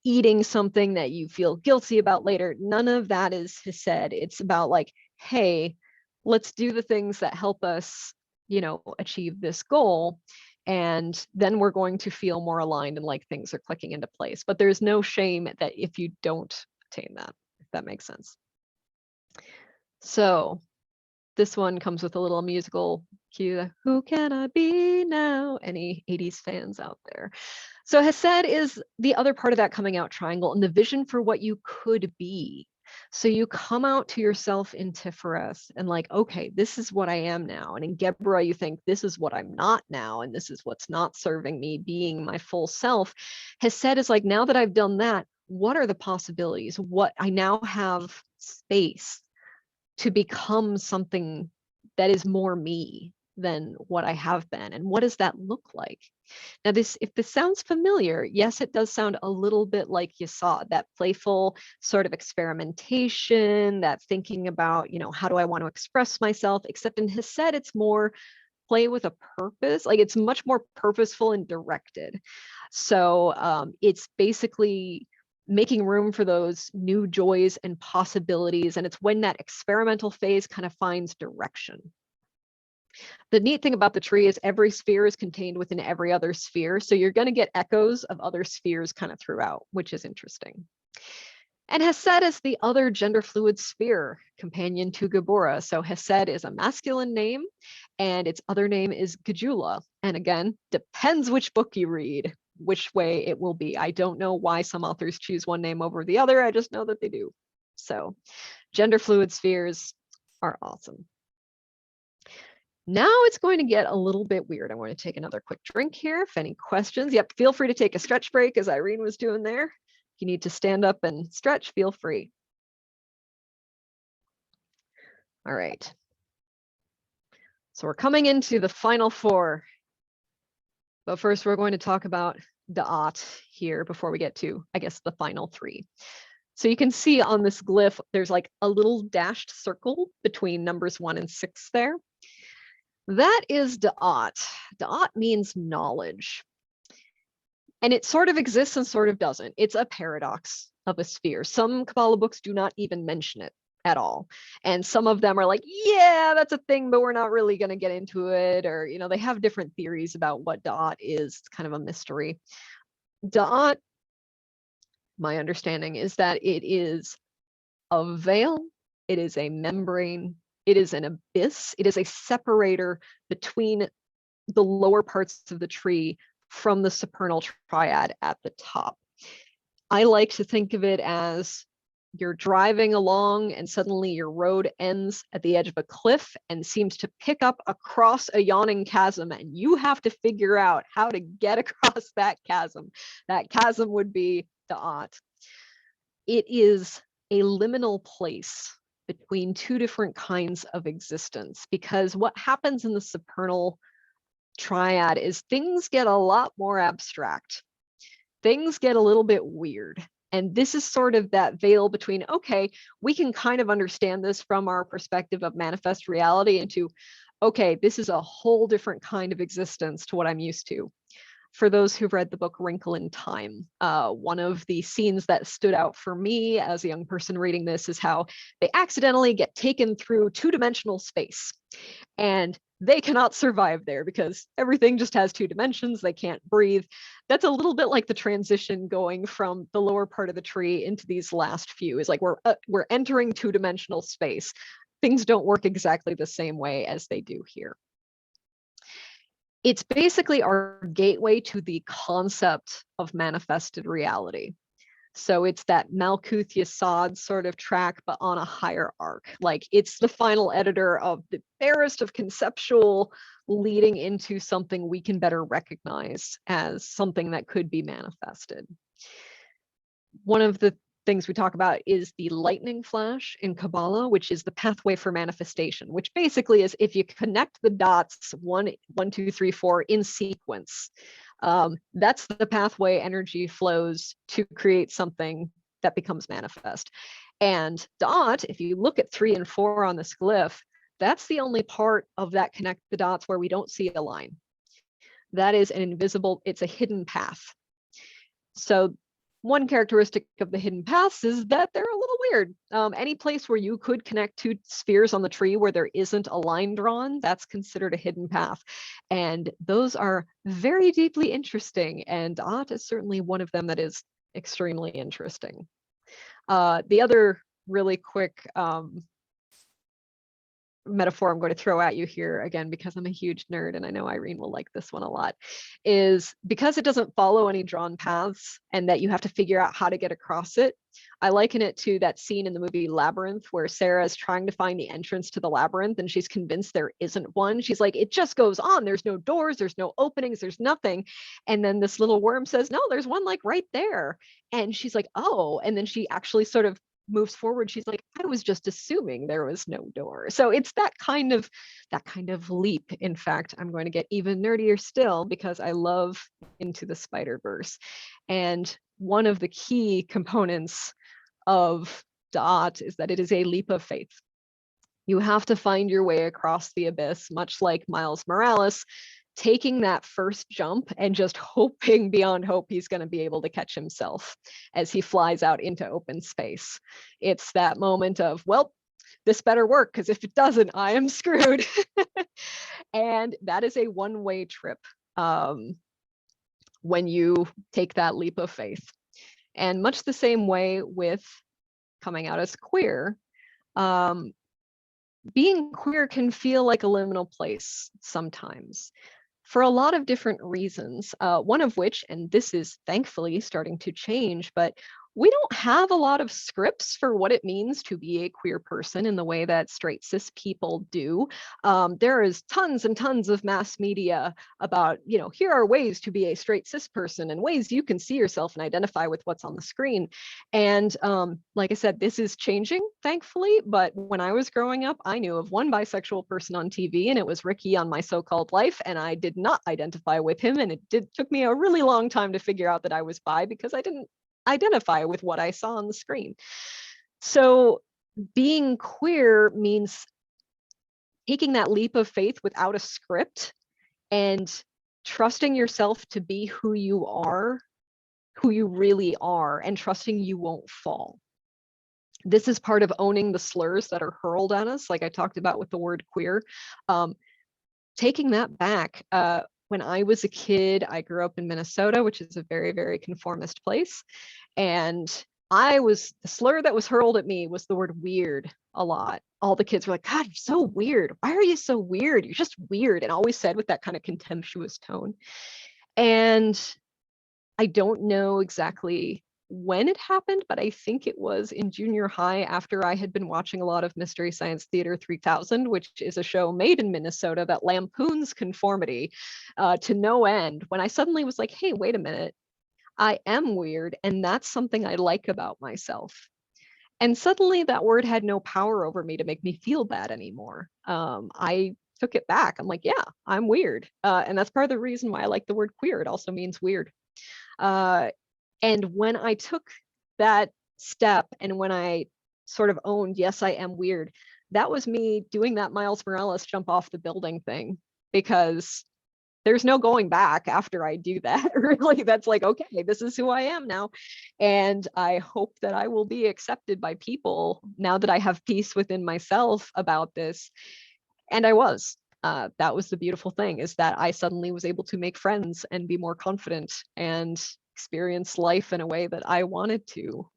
eating something that you feel guilty about later. None of that is Hesed. It's about like, hey, let's do the things that help us, achieve this goal. And then we're going to feel more aligned and like things are clicking into place. But there's no shame that if you don't attain that, if that makes sense. So this one comes with a little musical cue. Who can I be now? Any 80s fans out there? So Hesed is the other part of that coming out triangle and the vision for what you could be. So you come out to yourself in Tifereth and like, okay, this is what I am now. And in Geburah, you think this is what I'm not now. And this is what's not serving me, being my full self. Hesed is like, now that I've done that, what are the possibilities? What I now have space to become something that is more me than what I have been. And what does that look like? Now, if this sounds familiar, yes, it does sound a little bit like Yesod, that playful sort of experimentation, that thinking about, how do I want to express myself? Except in Hesed, it's more play with a purpose. Like, it's much more purposeful and directed. So it's basically making room for those new joys and possibilities. And it's when that experimental phase kind of finds direction. The neat thing about the tree is every sphere is contained within every other sphere. So you're going to get echoes of other spheres kind of throughout, which is interesting. And Hesed is the other gender fluid sphere, companion to Gabora. So Hesed is a masculine name, and its other name is Gajula. And again, depends which book you read, which way it will be. I don't know why some authors choose one name over the other. I just know that they do. So gender fluid spheres are awesome. Now it's going to get a little bit weird. I'm going to take another quick drink here. If any questions, yep, feel free to take a stretch break as Irene was doing there. If you need to stand up and stretch, feel free. All right. So we're coming into the final four. But first, we're going to talk about Da'at here before we get to, I guess, the final three. So you can see on this glyph, there's like a little dashed circle between numbers 1 and 6 there. That is Da'at. Da'at means knowledge. And it sort of exists and sort of doesn't. It's a paradox of a sphere. Some Kabbalah books do not even mention it at all. And some of them are like, yeah, that's a thing, but we're not really going to get into it. Or, you know, they have different theories about what Da'at is. It's kind of a mystery. Da'at, my understanding is that it is a veil, it is a membrane, it is an abyss, it is a separator between the lower parts of the tree from the supernal triad at the top. I like to think of it as you're driving along and suddenly your road ends at the edge of a cliff and seems to pick up across a yawning chasm, and you have to figure out how to get across that chasm. That chasm would be Da'at. It is a liminal place between two different kinds of existence, because what happens in the supernal triad is things get a lot more abstract. Things get a little bit weird. And this is sort of that veil between, okay, we can kind of understand this from our perspective of manifest reality into, okay, this is a whole different kind of existence to what I'm used to. For those who've read the book Wrinkle in Time, one of the scenes that stood out for me as a young person reading this is how they accidentally get taken through two-dimensional space. And they cannot survive there because everything just has 2 dimensions. They can't breathe. That's a little bit like the transition going from the lower part of the tree into these last few. Is like we're entering 2-dimensional space. Things don't work exactly the same way as they do here. It's basically our gateway to the concept of manifested reality. So it's that Malcuth Yesod sort of track, but on a higher arc. Like it's the final editor of the barest of conceptual leading into something we can better recognize as something that could be manifested. One of the things we talk about is the lightning flash in Kabbalah, which is the pathway for manifestation, which basically is if you connect the dots 1, 2, 3, 4 in sequence, that's the pathway energy flows to create something that becomes manifest. And Da'at, if you look at 3 and 4 on this glyph, that's the only part of that connect the dots where we don't see a line. That is an invisible, it's a hidden path. So one characteristic of the hidden paths is that they're a little weird. Any place where you could connect 2 spheres on the tree where there isn't a line drawn, that's considered a hidden path. And those are very deeply interesting. And Da'at is certainly one of them that is extremely interesting. The other really quick metaphor I'm going to throw at you here, again, because I'm a huge nerd and I know Irene will like this one a lot, is because it doesn't follow any drawn paths and that you have to figure out how to get across it. I liken it to that scene in the movie Labyrinth where Sarah is trying to find the entrance to the labyrinth and she's convinced there isn't one. She's like, it just goes on. There's no doors, there's no openings, there's nothing. And then this little worm says, no, there's one like right there. And she's like, oh, and then she actually sort of moves forward. She's like, I was just assuming there was no door. So it's that kind of leap. In fact, I'm going to get even nerdier still because I love Into the Spider-Verse. And one of the key components of Da'at is that it is a leap of faith. You have to find your way across the abyss, much like Miles Morales, taking that first jump and just hoping beyond hope he's going to be able to catch himself as he flies out into open space. It's that moment of, well, this better work, because if it doesn't, I am screwed. And that is a one-way trip when you take that leap of faith. And much the same way with coming out as queer, being queer can feel like a liminal place sometimes for a lot of different reasons. One of which, and this is thankfully starting to change, but we don't have a lot of scripts for what it means to be a queer person in the way that straight cis people do. There is tons and tons of mass media about, here are ways to be a straight cis person and ways you can see yourself and identify with what's on the screen. And like I said, this is changing, thankfully. But when I was growing up, I knew of one bisexual person on TV, and it was Ricky on My So-Called Life. And I did not identify with him. And it took me a really long time to figure out that I was bi, because I didn't identify with what I saw on the screen. So being queer means taking that leap of faith without a script and trusting yourself to be who you are, who you really are, and trusting you won't fall. This is part of owning the slurs that are hurled at us, like I talked about with the word queer. Taking that back, when I was a kid, I grew up in Minnesota, which is a very, very conformist place. And the slur that was hurled at me was the word weird a lot. All the kids were like, God, you're so weird. Why are you so weird? You're just weird. And always said with that kind of contemptuous tone. And I don't know exactly when it happened, but I think it was in junior high, after I had been watching a lot of Mystery Science Theater 3000, which is a show made in Minnesota that lampoons conformity to no end, when I suddenly was like, hey, wait a minute, I am weird, and that's something I like about myself. And suddenly that word had no power over me to make me feel bad anymore. I took it back. I'm like, yeah, I'm weird. And that's part of the reason why I like the word queer. It also means weird. And when I took that step, and when I sort of owned, yes, I am weird, that was me doing that Miles Morales jump off the building thing, because there's no going back after I do that. Really, that's like, okay, this is who I am now. And I hope that I will be accepted by people now that I have peace within myself about this. And I was. That was the beautiful thing, is that I suddenly was able to make friends and be more confident and experience life in a way that I wanted to,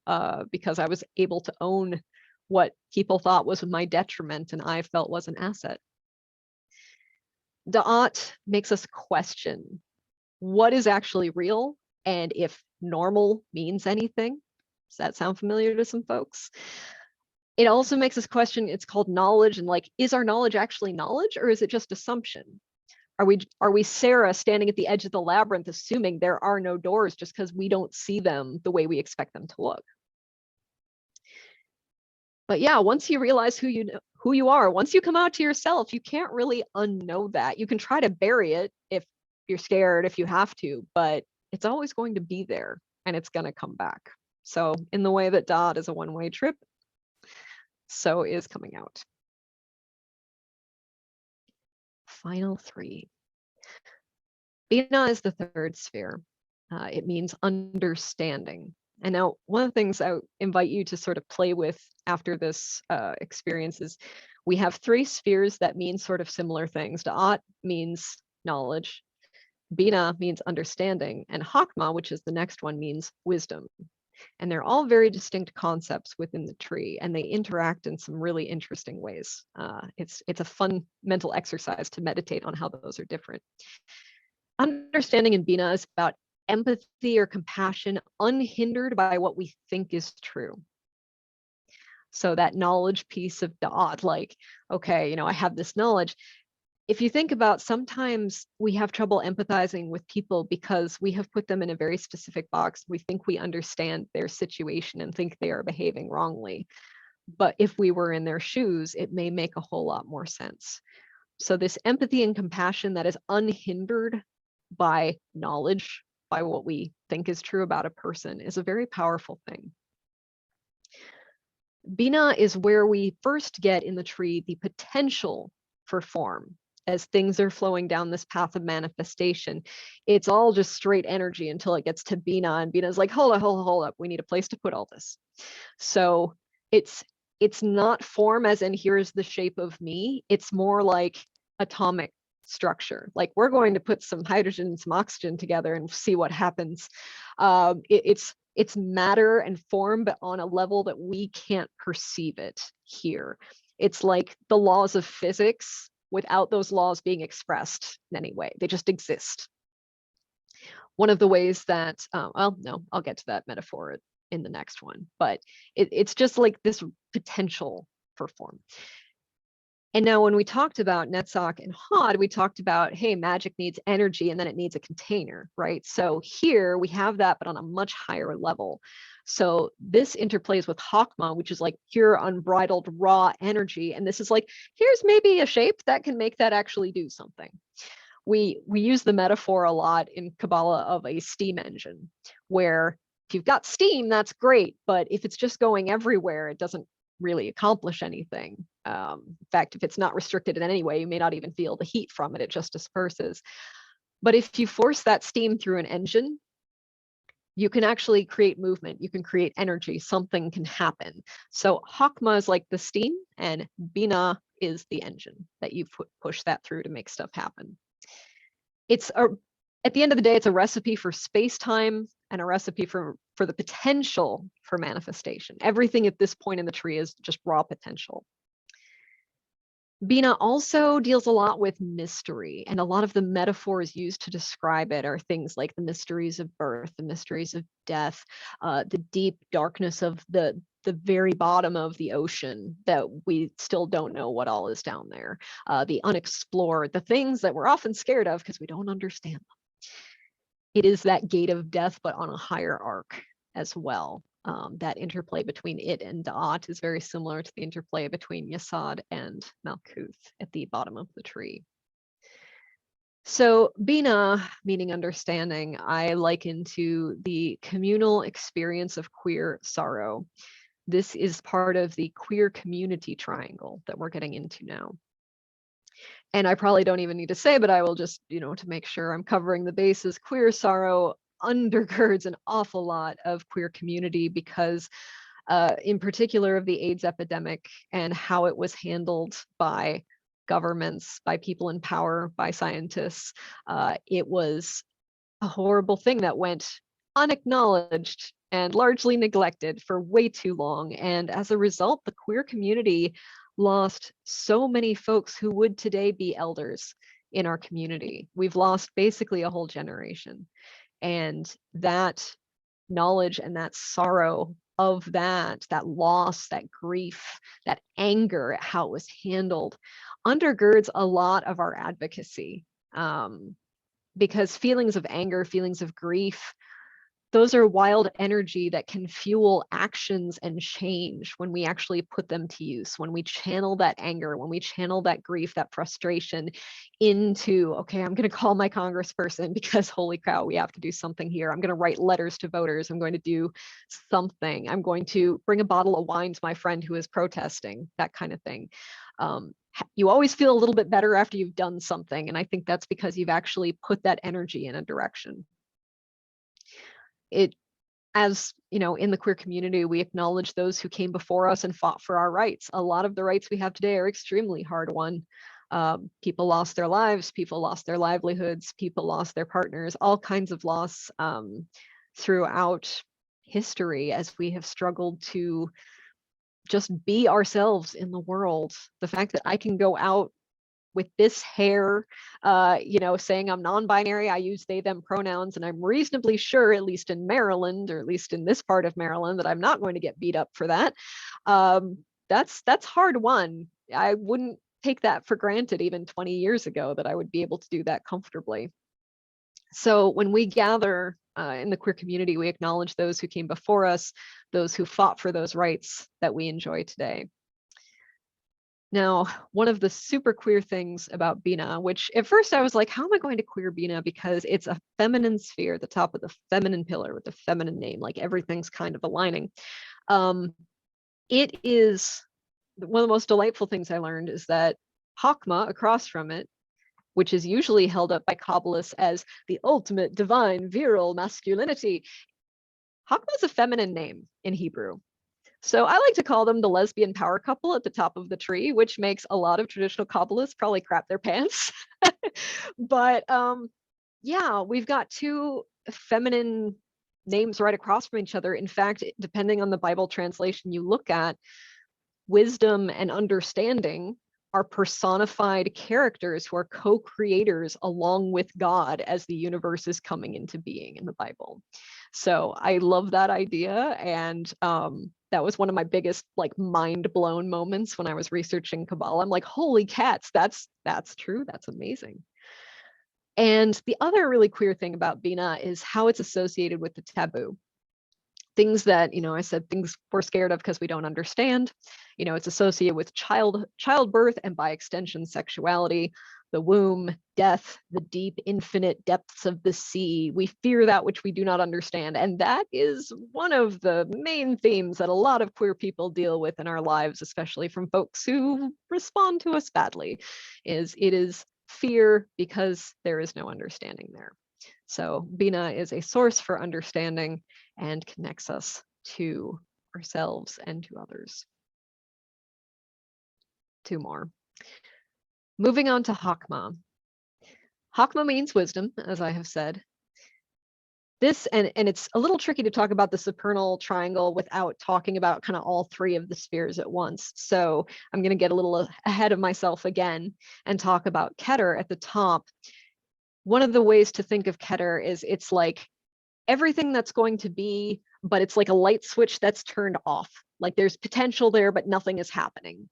because I was able to own what people thought was my detriment and I felt was an asset. Da'at makes us question what is actually real, and if normal means anything. Does that sound familiar to some folks? It also makes us question, it's called knowledge, and like, is our knowledge actually knowledge, or is it just assumption? Are we Sarah standing at the edge of the labyrinth assuming there are no doors just because we don't see them the way we expect them to look? But yeah, once you realize who you are, once you come out to yourself, you can't really unknow that. You can try to bury it if you're scared, if you have to, but it's always going to be there and it's going to come back. So in the way that Da'at is a one-way trip, so is coming out. Final three. Bina is the third sphere. It means understanding. And now one of the things I invite you to sort of play with after this experience is we have three spheres that mean sort of similar things. Da'at means knowledge, Bina means understanding, and Hakma, which is the next one, means wisdom. And they're all very distinct concepts within the tree, and they interact in some really interesting ways. It's a fun mental exercise to meditate on how those are different. Understanding in Bina is about empathy or compassion unhindered by what we think is true. So that knowledge piece of Da'at, like, okay, I have this knowledge. If you think about, sometimes we have trouble empathizing with people because we have put them in a very specific box. We think we understand their situation and think they are behaving wrongly. But if we were in their shoes, it may make a whole lot more sense. So this empathy and compassion that is unhindered by knowledge, by what we think is true about a person, is a very powerful thing. Bina is where we first get in the tree the potential for form. As things are flowing down this path of manifestation, it's all just straight energy until it gets to Bina, and Bina is like, hold up, we need a place to put all this. So it's not form as in here's the shape of me. It's more like atomic structure. Like, we're going to put some hydrogen and some oxygen together and see what happens. It's matter and form, but on a level that we can't perceive it here. It's like the laws of physics without those laws being expressed in any way. They just exist. One of the ways that, well, no, I'll get to that metaphor in the next one, but it's just like this potential for form. And now when we talked about Netzach and Hod, we talked about, hey, magic needs energy and then it needs a container, right? So here we have that, but on a much higher level. So this interplays with Chokmah, which is like pure, unbridled, raw energy. And this is like, here's maybe a shape that can make that actually do something. We use the metaphor a lot in Kabbalah of a steam engine, where if you've got steam, that's great. But if it's just going everywhere, it doesn't really accomplish anything. In fact, if it's not restricted in any way, you may not even feel the heat from it. It just disperses. But if you force that steam through an engine, you can actually create movement. You can create energy. Something can happen. So Chokmah is like the steam, and Bina is the engine that you push that through to make stuff happen. At the end of the day, it's a recipe for space-time and a recipe for the potential for manifestation. Everything at this point in the tree is just raw potential. Bina also deals a lot with mystery, and a lot of the metaphors used to describe it are things like the mysteries of birth, the mysteries of death, the deep darkness of the very bottom of the ocean that we still don't know what all is down there, the unexplored, the things that we're often scared of because we don't understand them. It is that gate of death, but on a higher arc as well. That interplay between it and Da'at is very similar to the interplay between Yesod and Malkuth at the bottom of the tree. So Bina, meaning understanding, I liken to the communal experience of queer sorrow. This is part of the queer community triangle that we're getting into now. And I probably don't even need to say, but I will just, to make sure I'm covering the bases, queer sorrow undergirds an awful lot of queer community because in particular of the AIDS epidemic and how it was handled by governments, by people in power, by scientists. It was a horrible thing that went unacknowledged and largely neglected for way too long. And as a result, the queer community lost so many folks who would today be elders in our community. We've lost basically a whole generation. And that knowledge and that sorrow of that loss, that grief, that anger at how it was handled undergirds a lot of our advocacy. Because feelings of anger, feelings of grief, those are wild energy that can fuel actions and change when we actually put them to use, when we channel that anger, when we channel that grief, that frustration into, okay, I'm going to call my congressperson because holy cow, we have to do something here. I'm going to write letters to voters. I'm going to do something. I'm going to bring a bottle of wine to my friend who is protesting, that kind of thing. You always feel a little bit better after you've done something. And I think that's because you've actually put that energy in a direction. As in the queer community, we acknowledge those who came before us and fought for our rights. A lot of the rights we have today are extremely hard won. People lost their lives, people lost their livelihoods, people lost their partners, all kinds of loss throughout history as we have struggled to just be ourselves in the world. The fact that I can go out with this hair, saying I'm non-binary, I use they, them pronouns, and I'm reasonably sure, at least in Maryland, or at least in this part of Maryland, that I'm not going to get beat up for that. That's hard won. I wouldn't take that for granted even 20 years ago that I would be able to do that comfortably. So when we gather in the queer community, we acknowledge those who came before us, those who fought for those rights that we enjoy today. Now, one of the super queer things about Bina, which at first I was like, how am I going to queer Bina? Because it's a feminine sphere, the top of the feminine pillar with the feminine name, like everything's kind of aligning. It is one of the most delightful things I learned is that Chokmah across from it, which is usually held up by Kabbalists as the ultimate divine virile masculinity. Chokmah is a feminine name in Hebrew. So I like to call them the lesbian power couple at the top of the tree, which makes a lot of traditional Kabbalists probably crap their pants. But yeah, we've got two feminine names right across from each other. In fact, depending on the Bible translation you look at, wisdom and understanding are personified characters who are co-creators along with God as the universe is coming into being in the Bible. So I love that idea. And that was one of my biggest like mind blown moments when I was researching Kabbalah. I'm like, holy cats, that's true. That's amazing. And the other really queer thing about Bina is how it's associated with the taboo. Things that, I said things we're scared of because we don't understand. It's associated with childbirth and by extension, sexuality, the womb, death, the deep, infinite depths of the sea. We fear that which we do not understand. And that is one of the main themes that a lot of queer people deal with in our lives, especially from folks who respond to us badly, it is fear because there is no understanding there. So Bina is a source for understanding and connects us to ourselves and to others. Two more. Moving on to Hakma. Hakma means wisdom, as I have said. This, and it's a little tricky to talk about the supernal triangle without talking about kind of all three of the spheres at once. So I'm going to get a little ahead of myself again and talk about Keter at the top. One of the ways to think of Keter is it's like everything that's going to be, but it's like a light switch that's turned off. Like there's potential there, but nothing is happening.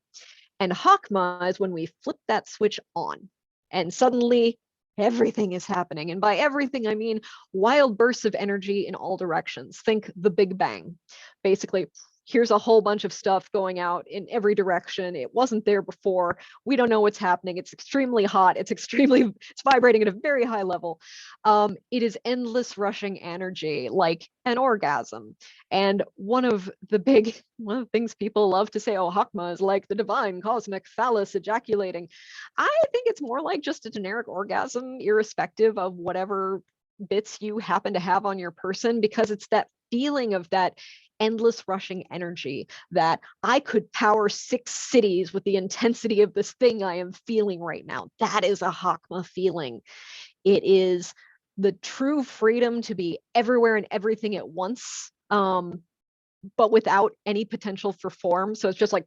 And Hakma is when we flip that switch on and suddenly everything is happening. And by everything, I mean wild bursts of energy in all directions. Think the Big Bang. Basically, here's a whole bunch of stuff going out in every direction. It wasn't there before. We don't know what's happening. It's extremely hot. It's vibrating at a very high level. It is endless rushing energy, like an orgasm. And one of the things people love to say, oh, Hakma is like the divine cosmic phallus ejaculating. I think it's more like just a generic orgasm, irrespective of whatever bits you happen to have on your person, because it's that feeling of that endless rushing energy that I could power 6 cities with the intensity of this thing I am feeling right now. That is a Hakma feeling. It is the true freedom to be everywhere and everything at once, but without any potential for form. So it's just like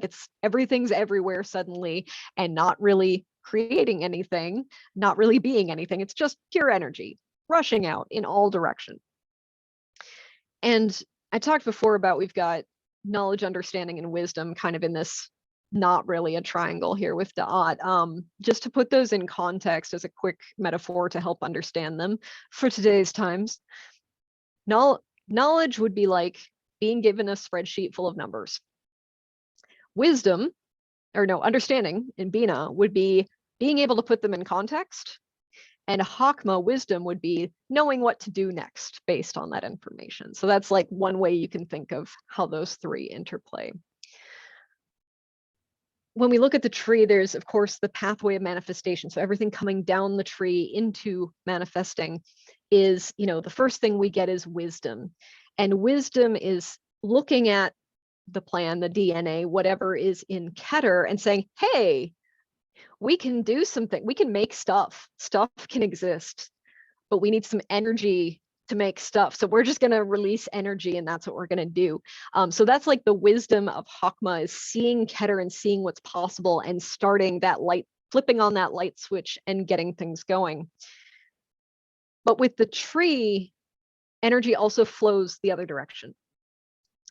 it's everything's everywhere suddenly and not really creating anything, not really being anything. It's just pure energy rushing out in all directions. And I talked before about we've got knowledge, understanding, and wisdom kind of in this not really a triangle here with Da'at. Just to put those in context as a quick metaphor to help understand them for today's times, knowledge would be like being given a spreadsheet full of numbers. Understanding in Bina would be being able to put them in context. And Hakma, wisdom, would be knowing what to do next based on that information. So that's like one way you can think of how those three interplay. When we look at the tree, there's, of course, the pathway of manifestation. So everything coming down the tree into manifesting is, the first thing we get is wisdom. And wisdom is looking at the plan, the DNA, whatever is in Keter, and saying, hey, we can do something. We can make stuff. Stuff can exist, but we need some energy to make stuff. So we're just going to release energy, and that's what we're going to do. So that's like the wisdom of Hakma, is seeing Keter and seeing what's possible and starting that light, flipping on that light switch and getting things going. But with the tree, energy also flows the other direction.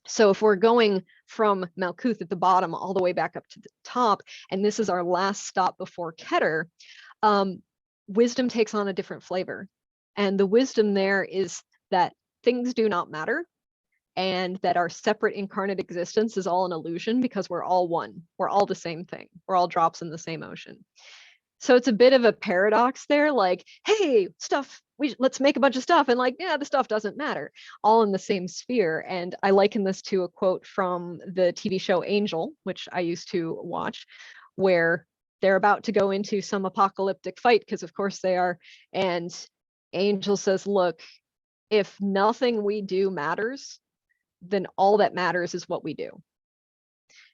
So if we're going from Malcuth at the bottom all the way back up to the top, and this is our last stop before Keter, wisdom takes on a different flavor. And the wisdom there is that things do not matter, and that our separate incarnate existence is all an illusion because we're all one. We're all the same thing. We're all drops in the same ocean. So it's a bit of a paradox there, like, hey, let's make a bunch of stuff, and like, yeah, the stuff doesn't matter, all in the same sphere. And I liken this to a quote from the TV show Angel, which I used to watch, where they're about to go into some apocalyptic fight, because of course they are. And Angel says, look, if nothing we do matters, then all that matters is what we do.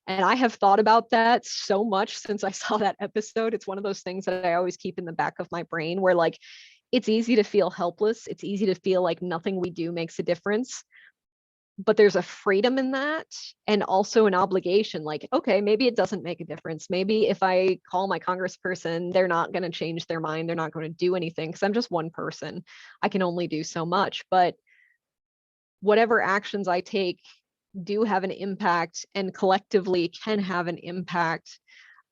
And I have thought about that so much since I saw that episode. It's one of those things that I always keep in the back of my brain where like, it's easy to feel helpless. It's easy to feel like nothing we do makes a difference. But there's a freedom in that, and also an obligation. Like, okay, maybe it doesn't make a difference. Maybe if I call my congressperson, they're not going to change their mind. They're not going to do anything because I'm just one person. I can only do so much. But whatever actions I take do have an impact, and collectively can have an impact.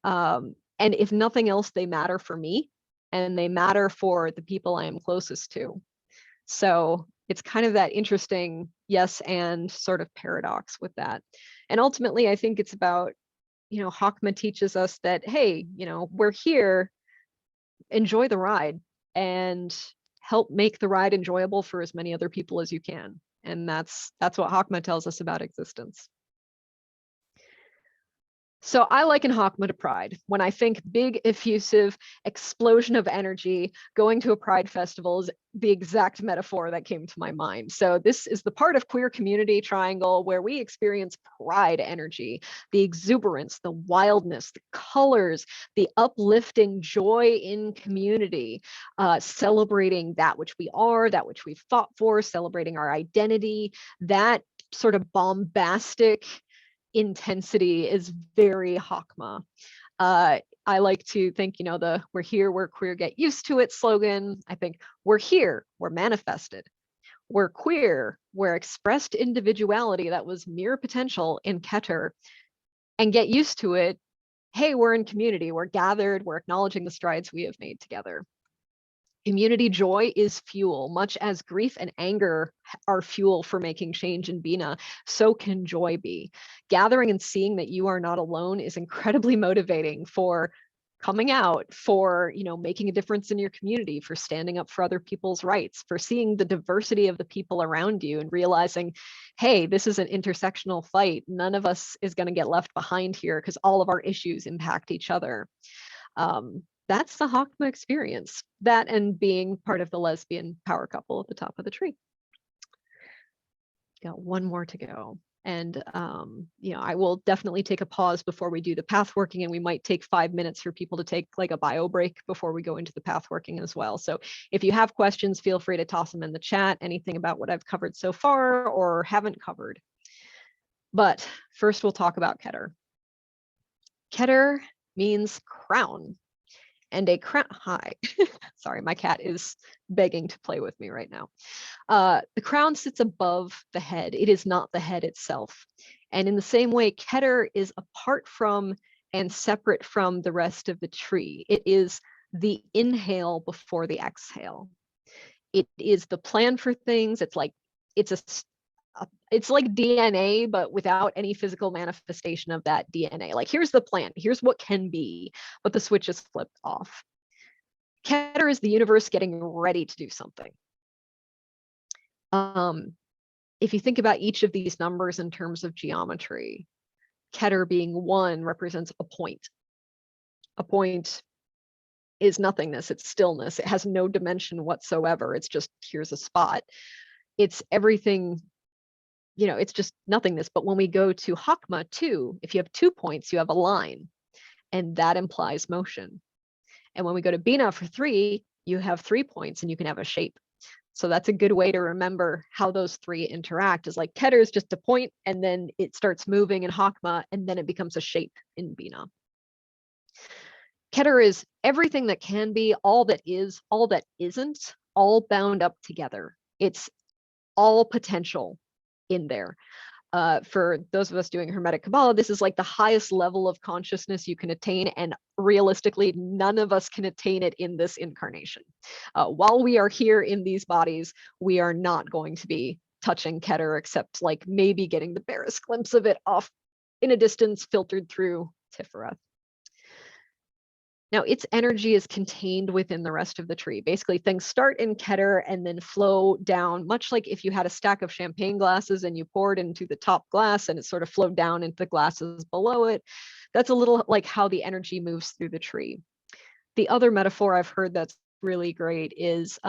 And if nothing else, they matter for me, and they matter for the people I am closest to. So it's kind of that interesting yes and sort of paradox with that. And ultimately, I think it's about, Hakma teaches us that, hey, we're here, enjoy the ride, and help make the ride enjoyable for as many other people as you can. And that's what Hakma tells us about existence. So I liken Hakma to pride. When I think big, effusive explosion of energy, going to a pride festival is the exact metaphor that came to my mind. So this is the part of queer community triangle where we experience pride energy, the exuberance, the wildness, the colors, the uplifting joy in community, celebrating that which we are, that which we've fought for, celebrating our identity, that sort of bombastic intensity is very Hakma. I like to think, the "we're here, we're queer, get used to it" slogan. I think we're here, we're manifested. We're queer, we're expressed individuality that was mere potential in Keter, and get used to it. Hey, we're in community, we're gathered, we're acknowledging the strides we have made together. Community joy is fuel. Much as grief and anger are fuel for making change in Bina, so can joy be. Gathering and seeing that you are not alone is incredibly motivating for coming out, for making a difference in your community, for standing up for other people's rights, for seeing the diversity of the people around you and realizing, hey, this is an intersectional fight. None of us is going to get left behind here because all of our issues impact each other. That's the Hakma experience. That and being part of the lesbian power couple at the top of the tree. Got one more to go. And, I will definitely take a pause before we do the path working, and we might take 5 minutes for people to take like a bio break before we go into the path working as well. So if you have questions, feel free to toss them in the chat, anything about what I've covered so far or haven't covered. But first we'll talk about Keter. Keter means crown. And a crown, hi, sorry, my cat is begging to play with me right now. The crown sits above the head. It is not the head itself. And in the same way, Keter is apart from and separate from the rest of the tree. It is the inhale before the exhale. It is the plan for things. It's like DNA, but without any physical manifestation of that DNA. Like, here's the plan, here's what can be, but the switch is flipped off. Keter is the universe getting ready to do something. If you think about each of these numbers in terms of geometry, Keter being 1 represents a point. A point is nothingness, it's stillness, it has no dimension whatsoever. It's just, here's a spot. It's everything, it's just nothingness. But when we go to Hakma 2, if you have 2 points, you have a line, and that implies motion. And when we go to Bina for 3, you have 3 points and you can have a shape. So that's a good way to remember how those 3 interact. Is like Keter is just a point, and then it starts moving in Hakma, and then it becomes a shape in Bina. Keter is everything that can be, all that is, all that isn't, all bound up together. It's all potential in there. For those of us doing Hermetic Kabbalah, this is like the highest level of consciousness you can attain, and realistically, none of us can attain it in this incarnation. While we are here in these bodies, we are not going to be touching Keter, except like maybe getting the barest glimpse of it off in a distance, filtered through Tifereth. Now, its energy is contained within the rest of the tree. Basically, things start in Keter and then flow down, much like if you had a stack of champagne glasses and you poured into the top glass and it sort of flowed down into the glasses below it. That's a little like how the energy moves through the tree. The other metaphor I've heard that's really great is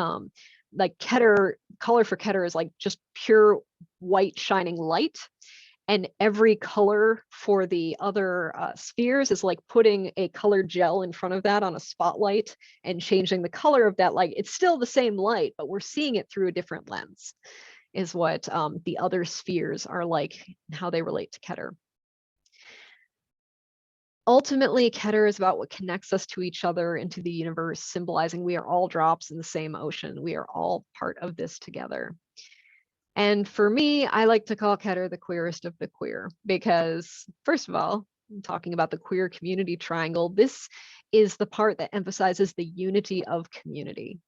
like Keter, color for Keter is like just pure white shining light. And every color for the other spheres is like putting a colored gel in front of that on a spotlight and changing the color of that light. It's still the same light, but we're seeing it through a different lens, is what the other spheres are like, and how they relate to Keter. Ultimately, Keter is about what connects us to each other and to the universe, symbolizing we are all drops in the same ocean. We are all part of this together. And for me, I like to call Keter the queerest of the queer because, first of all, talking about the queer community triangle, this is the part that emphasizes the unity of community.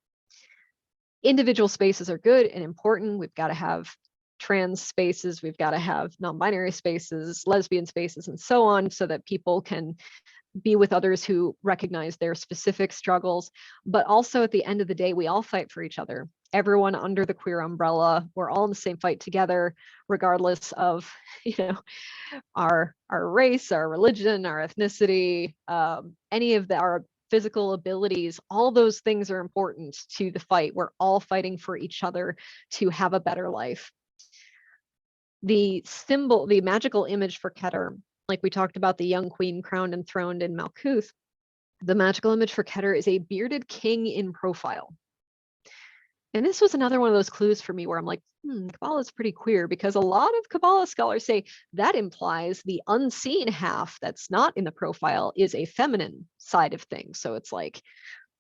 Individual spaces are good and important. We've got to have trans spaces, we've got to have non-binary spaces, lesbian spaces, and so on, so that people can be with others who recognize their specific struggles. But also at the end of the day, we all fight for each other. Everyone under the queer umbrella, we're all in the same fight together, regardless of, our race, our religion, our ethnicity, any of our physical abilities. All those things are important to the fight. We're all fighting for each other to have a better life. The symbol, the magical image for Keter, like we talked about the young queen crowned and throned in Malcuth, the magical image for Keter is a bearded king in profile. And this was another one of those clues for me where I'm like, Kabbalah is pretty queer, because a lot of Kabbalah scholars say that implies the unseen half that's not in the profile is a feminine side of things. So it's like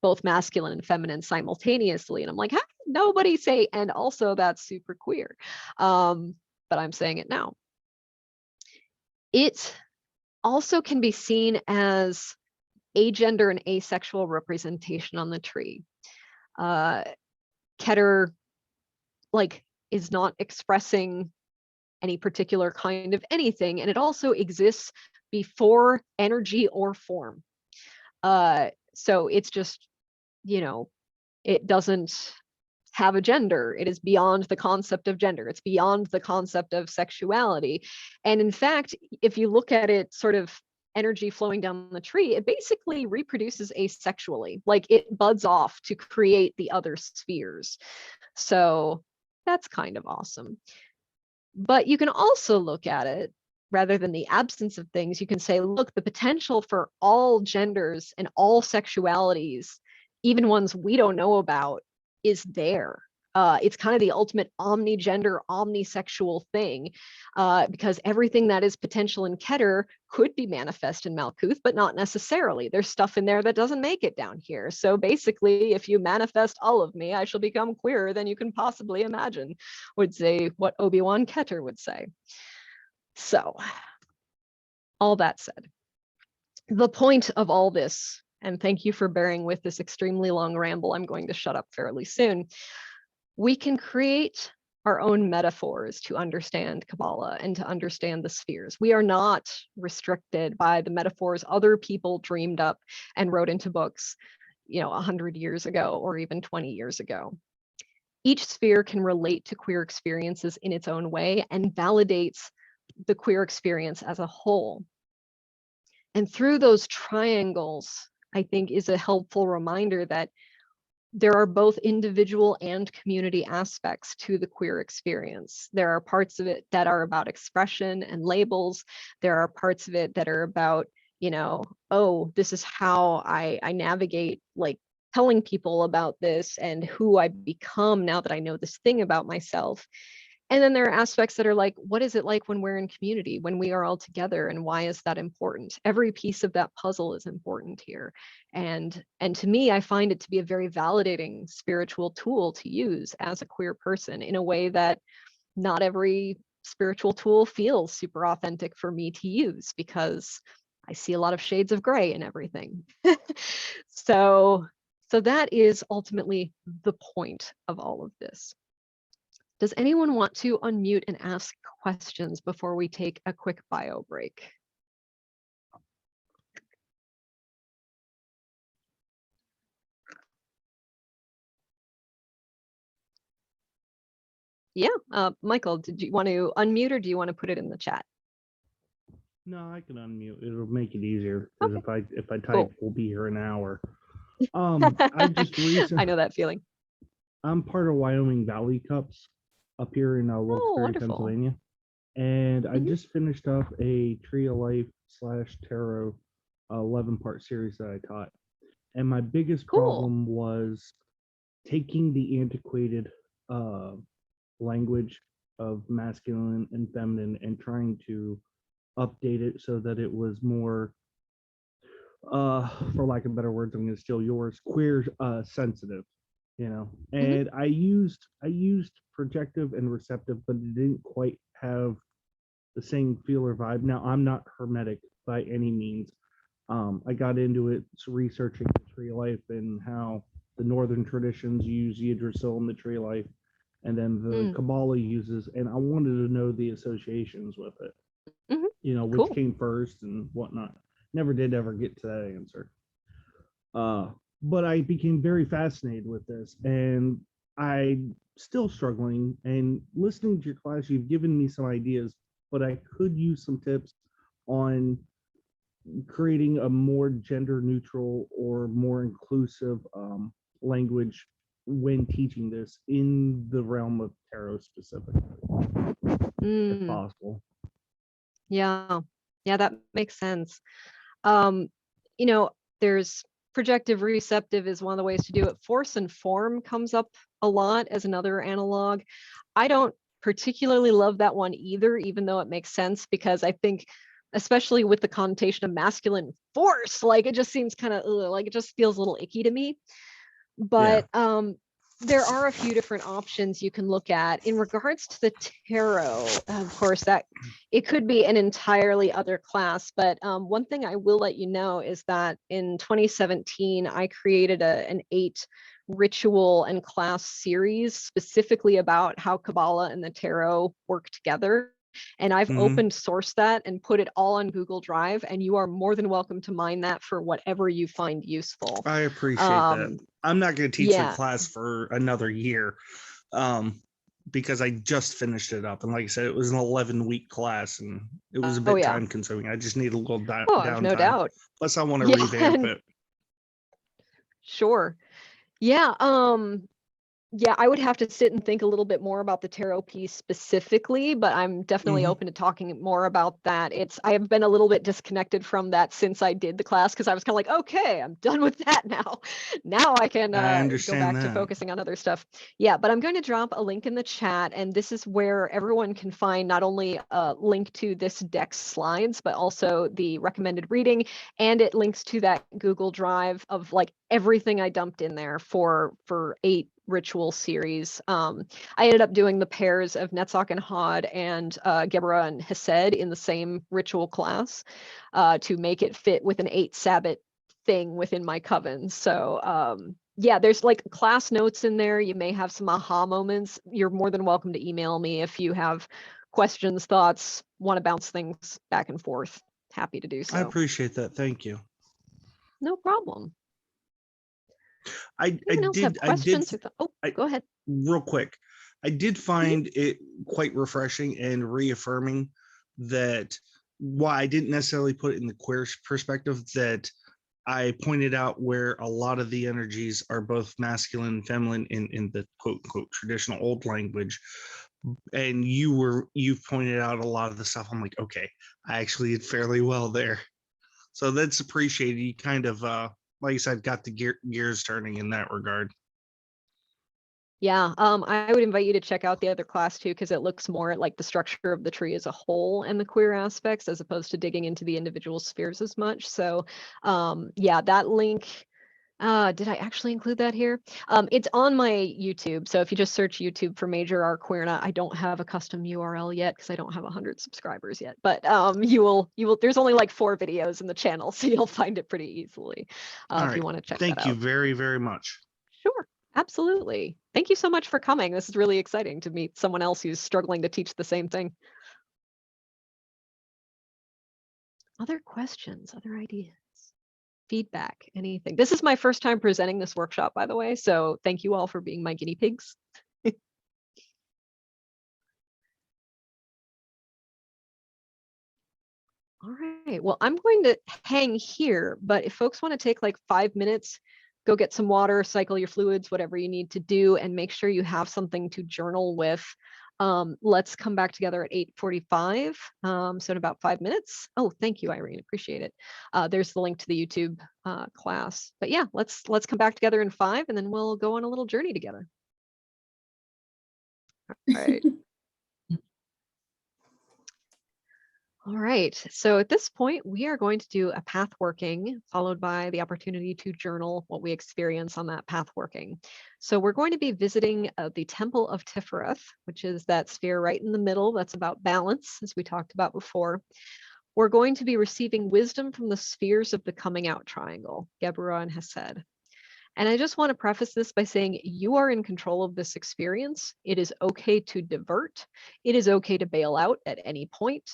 both masculine and feminine simultaneously. And I'm like, how did nobody say, and also that's super queer? But I'm saying it now. It also can be seen as agender and asexual representation on the tree. Keter is not expressing any particular kind of anything, and it also exists before energy or form. So it's just, it doesn't have a gender. It is beyond the concept of gender. It's beyond the concept of sexuality. And in fact, if you look at it sort of energy flowing down the tree, it basically reproduces asexually, like it buds off to create the other spheres. So that's kind of awesome. But you can also look at it, rather than the absence of things, you can say, look, the potential for all genders and all sexualities, even ones we don't know about, is there. It's kind of the ultimate omni-gender, omnisexual thing, because everything that is potential in Keter could be manifest in Malcuth, but not necessarily. There's stuff in there that doesn't make it down here. So basically, if you manifest all of me, I shall become queerer than you can possibly imagine, would say what Obi-Wan Keter would say. So, all that said, the point of all this, and thank you for bearing with this extremely long ramble, I'm going to shut up fairly soon. We can create our own metaphors to understand Kabbalah and to understand the spheres. We are not restricted by the metaphors other people dreamed up and wrote into books, 100 years ago or even 20 years ago. Each sphere can relate to queer experiences in its own way and validates the queer experience as a whole. And through those triangles, I think, is a helpful reminder that there are both individual and community aspects to the queer experience. There are parts of it that are about expression and labels. There are parts of it that are about, oh, this is how I navigate, telling people about this and who I become now that I know this thing about myself. And then there are aspects that are like, what is it like when we're in community, when we are all together, and why is that important? Every piece of that puzzle is important here. And to me, I find it to be a very validating spiritual tool to use as a queer person in a way that not every spiritual tool feels super authentic for me to use, because I see a lot of shades of gray in everything. So that is ultimately the point of all of this. Does anyone want to unmute and ask questions before we take a quick bio break? Yeah, Michael, did you want to unmute or do you want to put it in the chat? No, I can unmute. It'll make it easier, because Okay. if I type, Cool. we'll be here an hour. I just recently, I know that feeling. I'm part of Wyoming Valley CUUPS, up here in Wilkes-Barre, wonderful. Pennsylvania. And I Mhm. just finished up a Tree of Life / Tarot 11-part series that I taught. And my biggest Cool. problem was taking the antiquated language of masculine and feminine and trying to update it so that it was more, for lack of better words, I'm going to steal yours, queer sensitive, you know. And I used projective and receptive, but it didn't quite have the same feel or vibe. Now, I'm not Hermetic by any means. I got into it researching the Tree of Life and how the northern traditions use Yggdrasil in the Tree of Life, and then the Kabbalah uses, and I wanted to know the associations with it. You know, which Cool. came first and whatnot. Never did ever get to that answer. But I became very fascinated with this, and I'm still struggling. And listening to your class, you've given me some ideas, but I could use some tips on creating a more gender neutral or more inclusive language when teaching this in the realm of tarot specifically, if possible. Yeah, that makes sense. You know, there's projective receptive is one of the ways to do it. Force and form comes up a lot as another analog. I don't particularly love that one either, even though it makes sense, because I think, especially with the connotation of masculine force, like it just seems kind of like it just feels a little icky to me. But there are a few different options you can look at in regards to the tarot. Of course, that it could be an entirely other class, but one thing I will let you know is that in 2017, I created an 8 ritual and class series specifically about how Kabbalah and the tarot work together. And I've open sourced that and put it all on Google Drive, and you are more than welcome to mine that for whatever you find useful. I appreciate that. I'm not going to teach the class for another year, because I just finished it up. And like I said, it was an 11-week class, and it was a bit time consuming. I just need a little downtime. No doubt. Plus, I want to revamp it. Sure. Yeah. Yeah, I would have to sit and think a little bit more about the tarot piece specifically, but I'm definitely open to talking more about that. I have been a little bit disconnected from that since I did the class, because I was kind of like, okay, I'm done with that now. Now I can go back to focusing on other stuff. Yeah, but I'm going to drop a link in the chat, and this is where everyone can find not only a link to this deck's slides, but also the recommended reading, and it links to that Google Drive of like everything I dumped in there for 8 ritual series. I ended up doing the pairs of Netzach and Hod and Geburah and Hesed in the same ritual class to make it fit with an 8 Sabbath thing within my coven. So yeah, there's like class notes in there. You may have some aha moments. You're more than welcome to email me if you have questions, thoughts, want to bounce things back and forth. Happy to do so. I appreciate that. Thank you. No problem. I did. Go ahead. Real quick. I did find it quite refreshing and reaffirming that while I didn't necessarily put it in the queer perspective, that I pointed out where a lot of the energies are both masculine and feminine in the quote unquote traditional old language. And you've pointed out a lot of the stuff. I'm like, okay, I actually did fairly well there. So that's appreciated. You kind of like I said, got the gears turning in that regard. Yeah, I would invite you to check out the other class too, because it looks more at like the structure of the tree as a whole and the queer aspects, as opposed to digging into the individual spheres as much. So yeah, that link, did I actually include that here? It's on my YouTube. So if you just search YouTube for Major R Queerna, I don't have a custom URL yet because I don't have 100 subscribers yet, but you will, there's only like 4 videos in the channel, so you'll find it pretty easily if you want to check that out. Thank you very, very much. Sure. Absolutely. Thank you so much for coming. This is really exciting to meet someone else who's struggling to teach the same thing. Other questions, other ideas, feedback, anything? This is my first time presenting this workshop, by the way, so thank you all for being my guinea pigs. All right, well, I'm going to hang here, but if folks want to take like 5 minutes, go get some water, cycle your fluids, whatever you need to do, and make sure you have something to journal with. Let's come back together at 8:45. So in about 5 minutes. Oh, thank you, Irene. Appreciate it. There's the link to the YouTube class. But yeah, let's come back together in 5, and then we'll go on a little journey together. All right. All right, so at this point, we are going to do a path working, followed by the opportunity to journal what we experience on that path working. So we're going to be visiting the Temple of Tiffareth, which is that sphere right in the middle that's about balance, as we talked about before. We're going to be receiving wisdom from the spheres of the coming out triangle, Geburah and Hesed. And I just want to preface this by saying you are in control of this experience. It is okay to divert. It is okay to bail out at any point.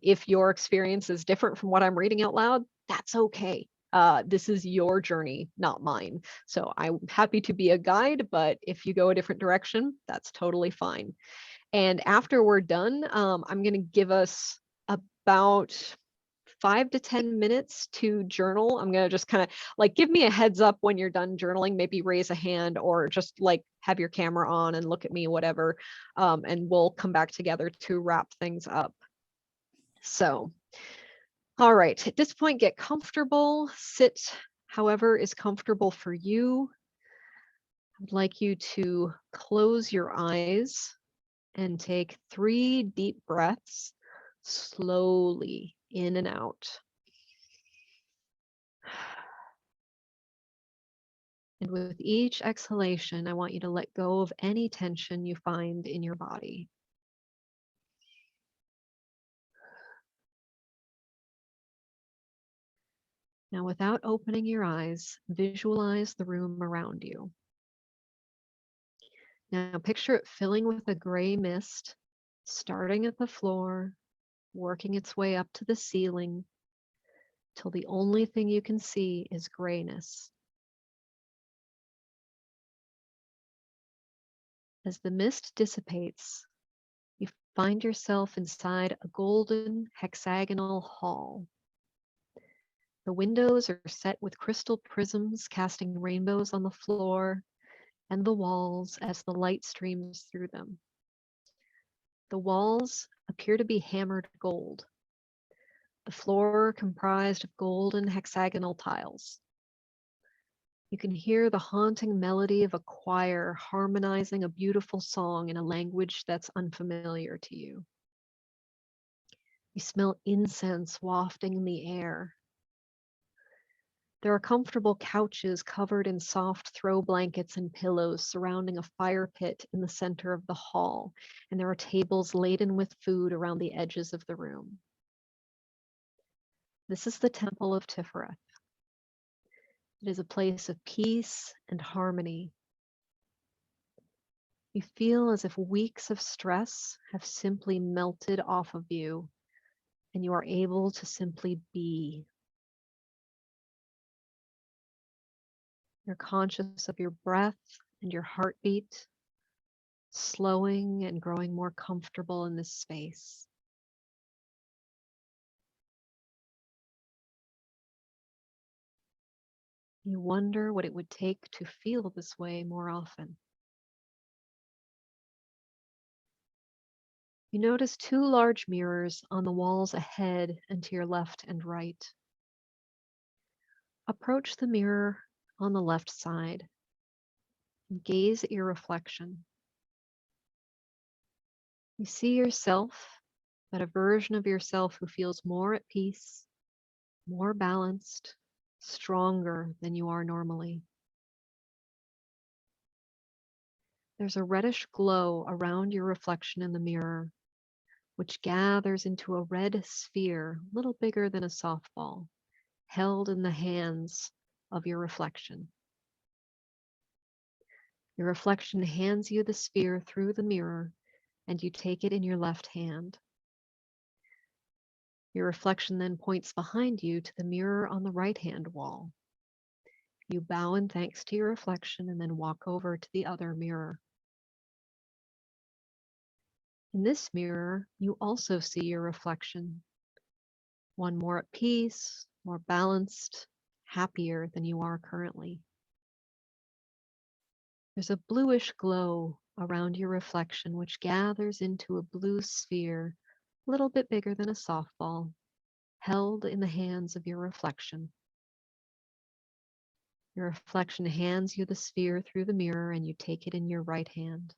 If your experience is different from what I'm reading out loud, that's okay. This is your journey, not mine. So I'm happy to be a guide, but if you go a different direction, that's totally fine. And after we're done, I'm going to give us about 5 to 10 minutes to journal. I'm going to just kind of like give me a heads up when you're done journaling, maybe raise a hand or just like have your camera on and look at me, whatever. And we'll come back together to wrap things up. So, all right, at this point, get comfortable, sit however is comfortable for you. I'd like you to close your eyes and take 3 deep breaths, slowly in and out. And with each exhalation, I want you to let go of any tension you find in your body. Now, without opening your eyes, visualize the room around you. Now, picture it filling with a gray mist, starting at the floor, working its way up to the ceiling, till the only thing you can see is grayness. As the mist dissipates, you find yourself inside a golden hexagonal hall. The windows are set with crystal prisms casting rainbows on the floor and the walls as the light streams through them. The walls appear to be hammered gold. The floor comprised of golden hexagonal tiles. You can hear the haunting melody of a choir harmonizing a beautiful song in a language that's unfamiliar to you. You smell incense wafting in the air. There are comfortable couches covered in soft throw blankets and pillows surrounding a fire pit in the center of the hall, and there are tables laden with food around the edges of the room. This is the Temple of Tiffareth. It is a place of peace and harmony. You feel as if weeks of stress have simply melted off of you, and you are able to simply be. You're conscious of your breath and your heartbeat, slowing and growing more comfortable in this space. You wonder what it would take to feel this way more often. You notice 2 large mirrors on the walls ahead and to your left and right. Approach the mirror on the left side and gaze at your reflection. You see yourself, but a version of yourself who feels more at peace, more balanced, stronger than you are normally. There's a reddish glow around your reflection in the mirror, which gathers into a red sphere, a little bigger than a softball, held in the hands of your reflection. Your reflection hands you the sphere through the mirror, and you take it in your left hand. Your reflection then points behind you to the mirror on the right-hand wall. You bow in thanks to your reflection and then walk over to the other mirror. In this mirror, you also see your reflection, one more at peace, more balanced, happier than you are currently. There's a bluish glow around your reflection, which gathers into a blue sphere, a little bit bigger than a softball, held in the hands of your reflection. Your reflection hands you the sphere through the mirror, and you take it in your right hand.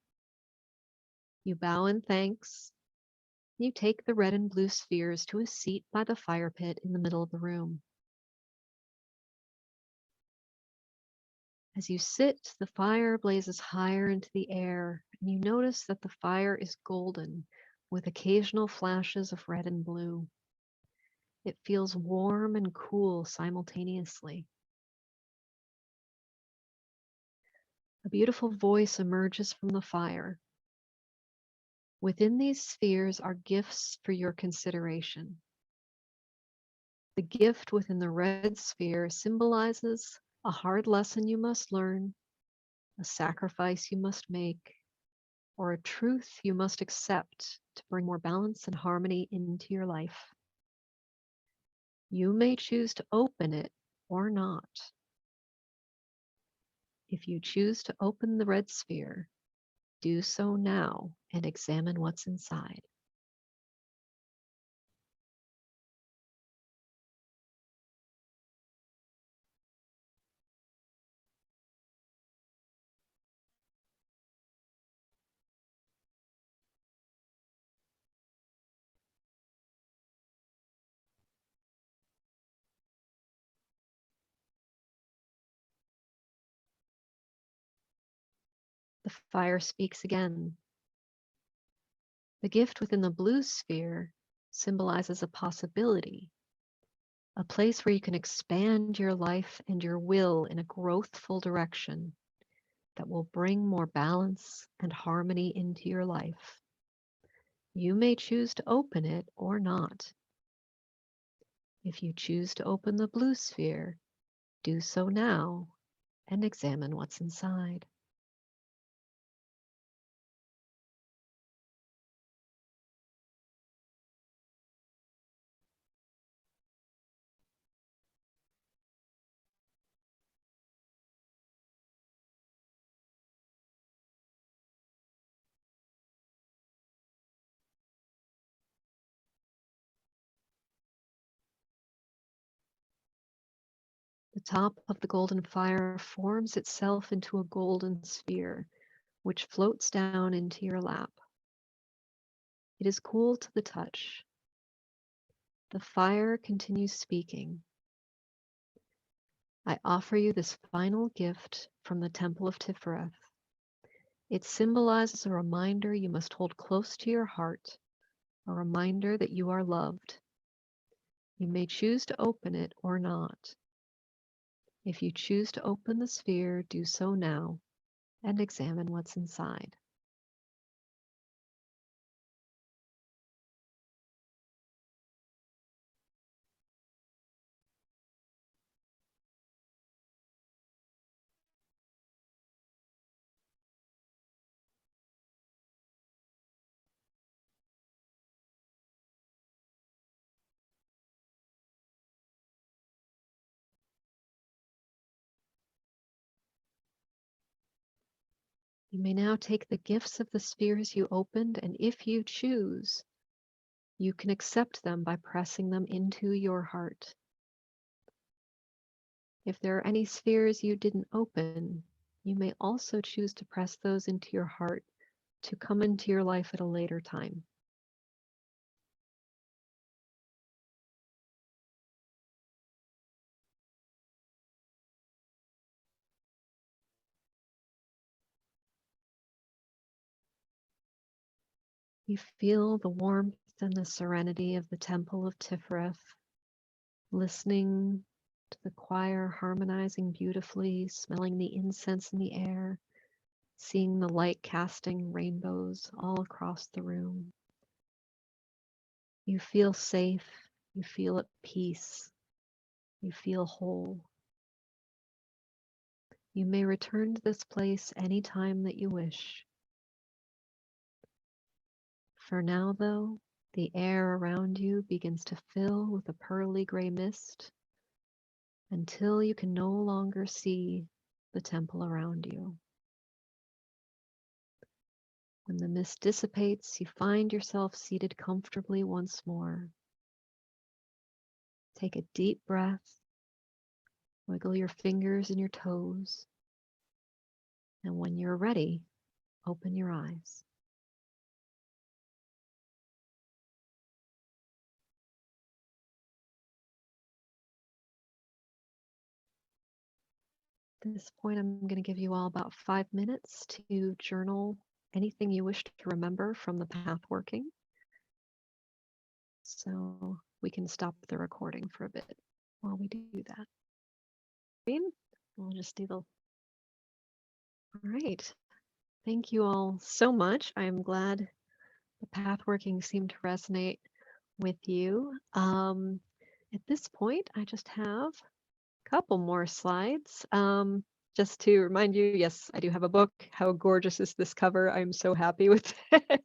You bow in thanks. You take the red and blue spheres to a seat by the fire pit in the middle of the room. As you sit, the fire blazes higher into the air, and you notice that the fire is golden with occasional flashes of red and blue. It feels warm and cool simultaneously. A beautiful voice emerges from the fire. Within these spheres are gifts for your consideration. The gift within the red sphere symbolizes a hard lesson you must learn, a sacrifice you must make, or a truth you must accept to bring more balance and harmony into your life. You may choose to open it or not. If you choose to open the red sphere, do so now and examine what's inside. The fire speaks again. The gift within the blue sphere symbolizes a possibility, a place where you can expand your life and your will in a growthful direction that will bring more balance and harmony into your life. You may choose to open it or not. If you choose to open the blue sphere, do so now and examine what's inside. The top of the golden fire forms itself into a golden sphere, which floats down into your lap. It is cool to the touch. The fire continues speaking. I offer you this final gift from the Temple of Tiffareth. It symbolizes a reminder you must hold close to your heart, a reminder that you are loved. You may choose to open it or not. If you choose to open the sphere, do so now and examine what's inside. You may now take the gifts of the spheres you opened, and if you choose, you can accept them by pressing them into your heart. If there are any spheres you didn't open, you may also choose to press those into your heart to come into your life at a later time. You feel the warmth and the serenity of the Temple of Tiffareth, listening to the choir harmonizing beautifully, smelling the incense in the air, seeing the light casting rainbows all across the room. You feel safe, you feel at peace, you feel whole. You may return to this place anytime that you wish. For now, though, the air around you begins to fill with a pearly gray mist until you can no longer see the temple around you. When the mist dissipates, you find yourself seated comfortably once more. Take a deep breath. Wiggle your fingers and your toes. And when you're ready, open your eyes. At this point, I'm going to give you all about 5 minutes to journal anything you wish to remember from the path working. So we can stop the recording for a bit while we do that. We'll just do the... All right. Thank you all so much. I'm glad the path working seemed to resonate with you. At this point, I just have a couple more slides. Just to remind you, yes, I do have a book. How gorgeous is this cover? I'm so happy with it.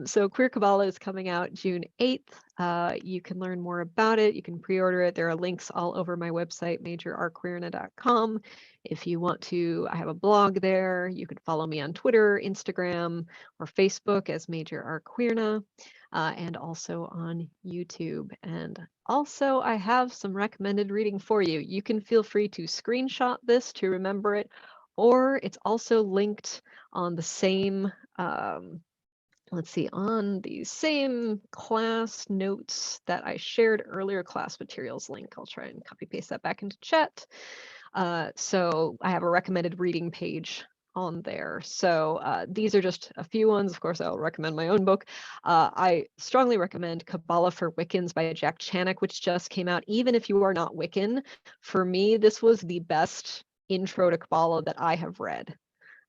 So Queer Kabbalah is coming out June 8th. You can learn more about it. You can pre-order it. There are links all over my website, majorarqueerna.com. If you want to, I have a blog there. You can follow me on Twitter, Instagram, or Facebook as Major Arqueerna, and also on YouTube. And also, I have some recommended reading for you. You can feel free to screenshot this to remember it, or it's also linked on the same let's see, on the same class notes that I shared earlier, class materials link. I'll try and copy paste that back into chat. So I have a recommended reading page on there. So these are just a few ones. Of course, I'll recommend my own book. I strongly recommend Kabbalah for Wiccans by Jack Channick, which just came out. Even if you are not Wiccan, for me, this was the best intro to Kabbalah that I have read.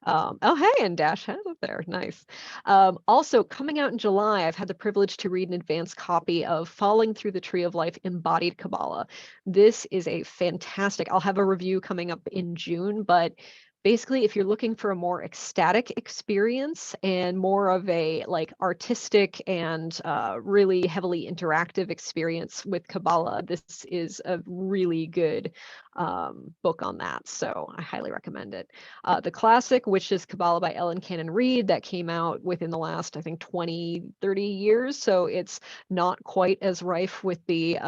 Oh, hey, and Dash has it there. Nice. Also, coming out in July, I've had the privilege to read an advanced copy of Falling Through the Tree of Life, Embodied Kabbalah. This is a fantastic, I'll have a review coming up in June, but basically, if you're looking for a more ecstatic experience and more of a like artistic and really heavily interactive experience with Kabbalah, this is a really good book on that. So I highly recommend it. The classic, which is Kabbalah by Ellen Cannon Reed, that came out within the last, I think, 20, 30 years. So it's not quite as rife with the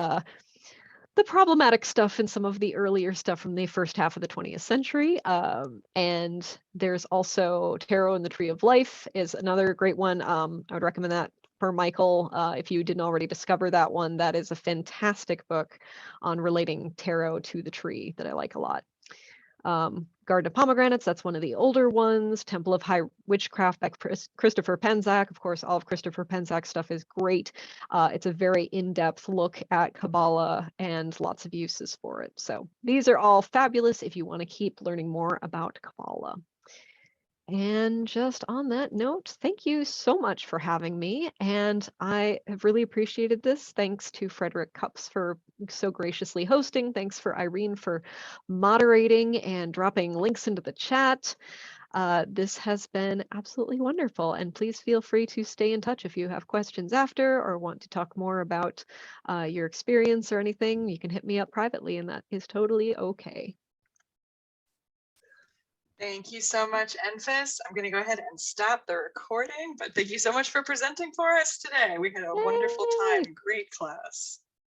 problematic stuff in some of the earlier stuff from the first half of the 20th century. And there's also Tarot and the Tree of Life is another great one. I would recommend that for Michael. If you didn't already discover that one, that is a fantastic book on relating tarot to the tree that I like a lot. Garden of Pomegranates, that's one of the older ones. Temple of High Witchcraft by Christopher Penczak. Of course, all of Christopher Penczak's stuff is great. It's a very in-depth look at Kabbalah and lots of uses for it. So these are all fabulous if you want to keep learning more about Kabbalah. And just on that note, thank you so much for having me. And I have really appreciated this. Thanks to Frederick CUUPS for so graciously hosting. Thanks for Irene for moderating and dropping links into the chat. This has been absolutely wonderful. And please feel free to stay in touch if you have questions after or want to talk more about your experience or anything. You can hit me up privately, and that is totally okay. Thank you so much, Enfys. I'm going to go ahead and stop the recording, but thank you so much for presenting for us today. We had a wonderful time. Great class.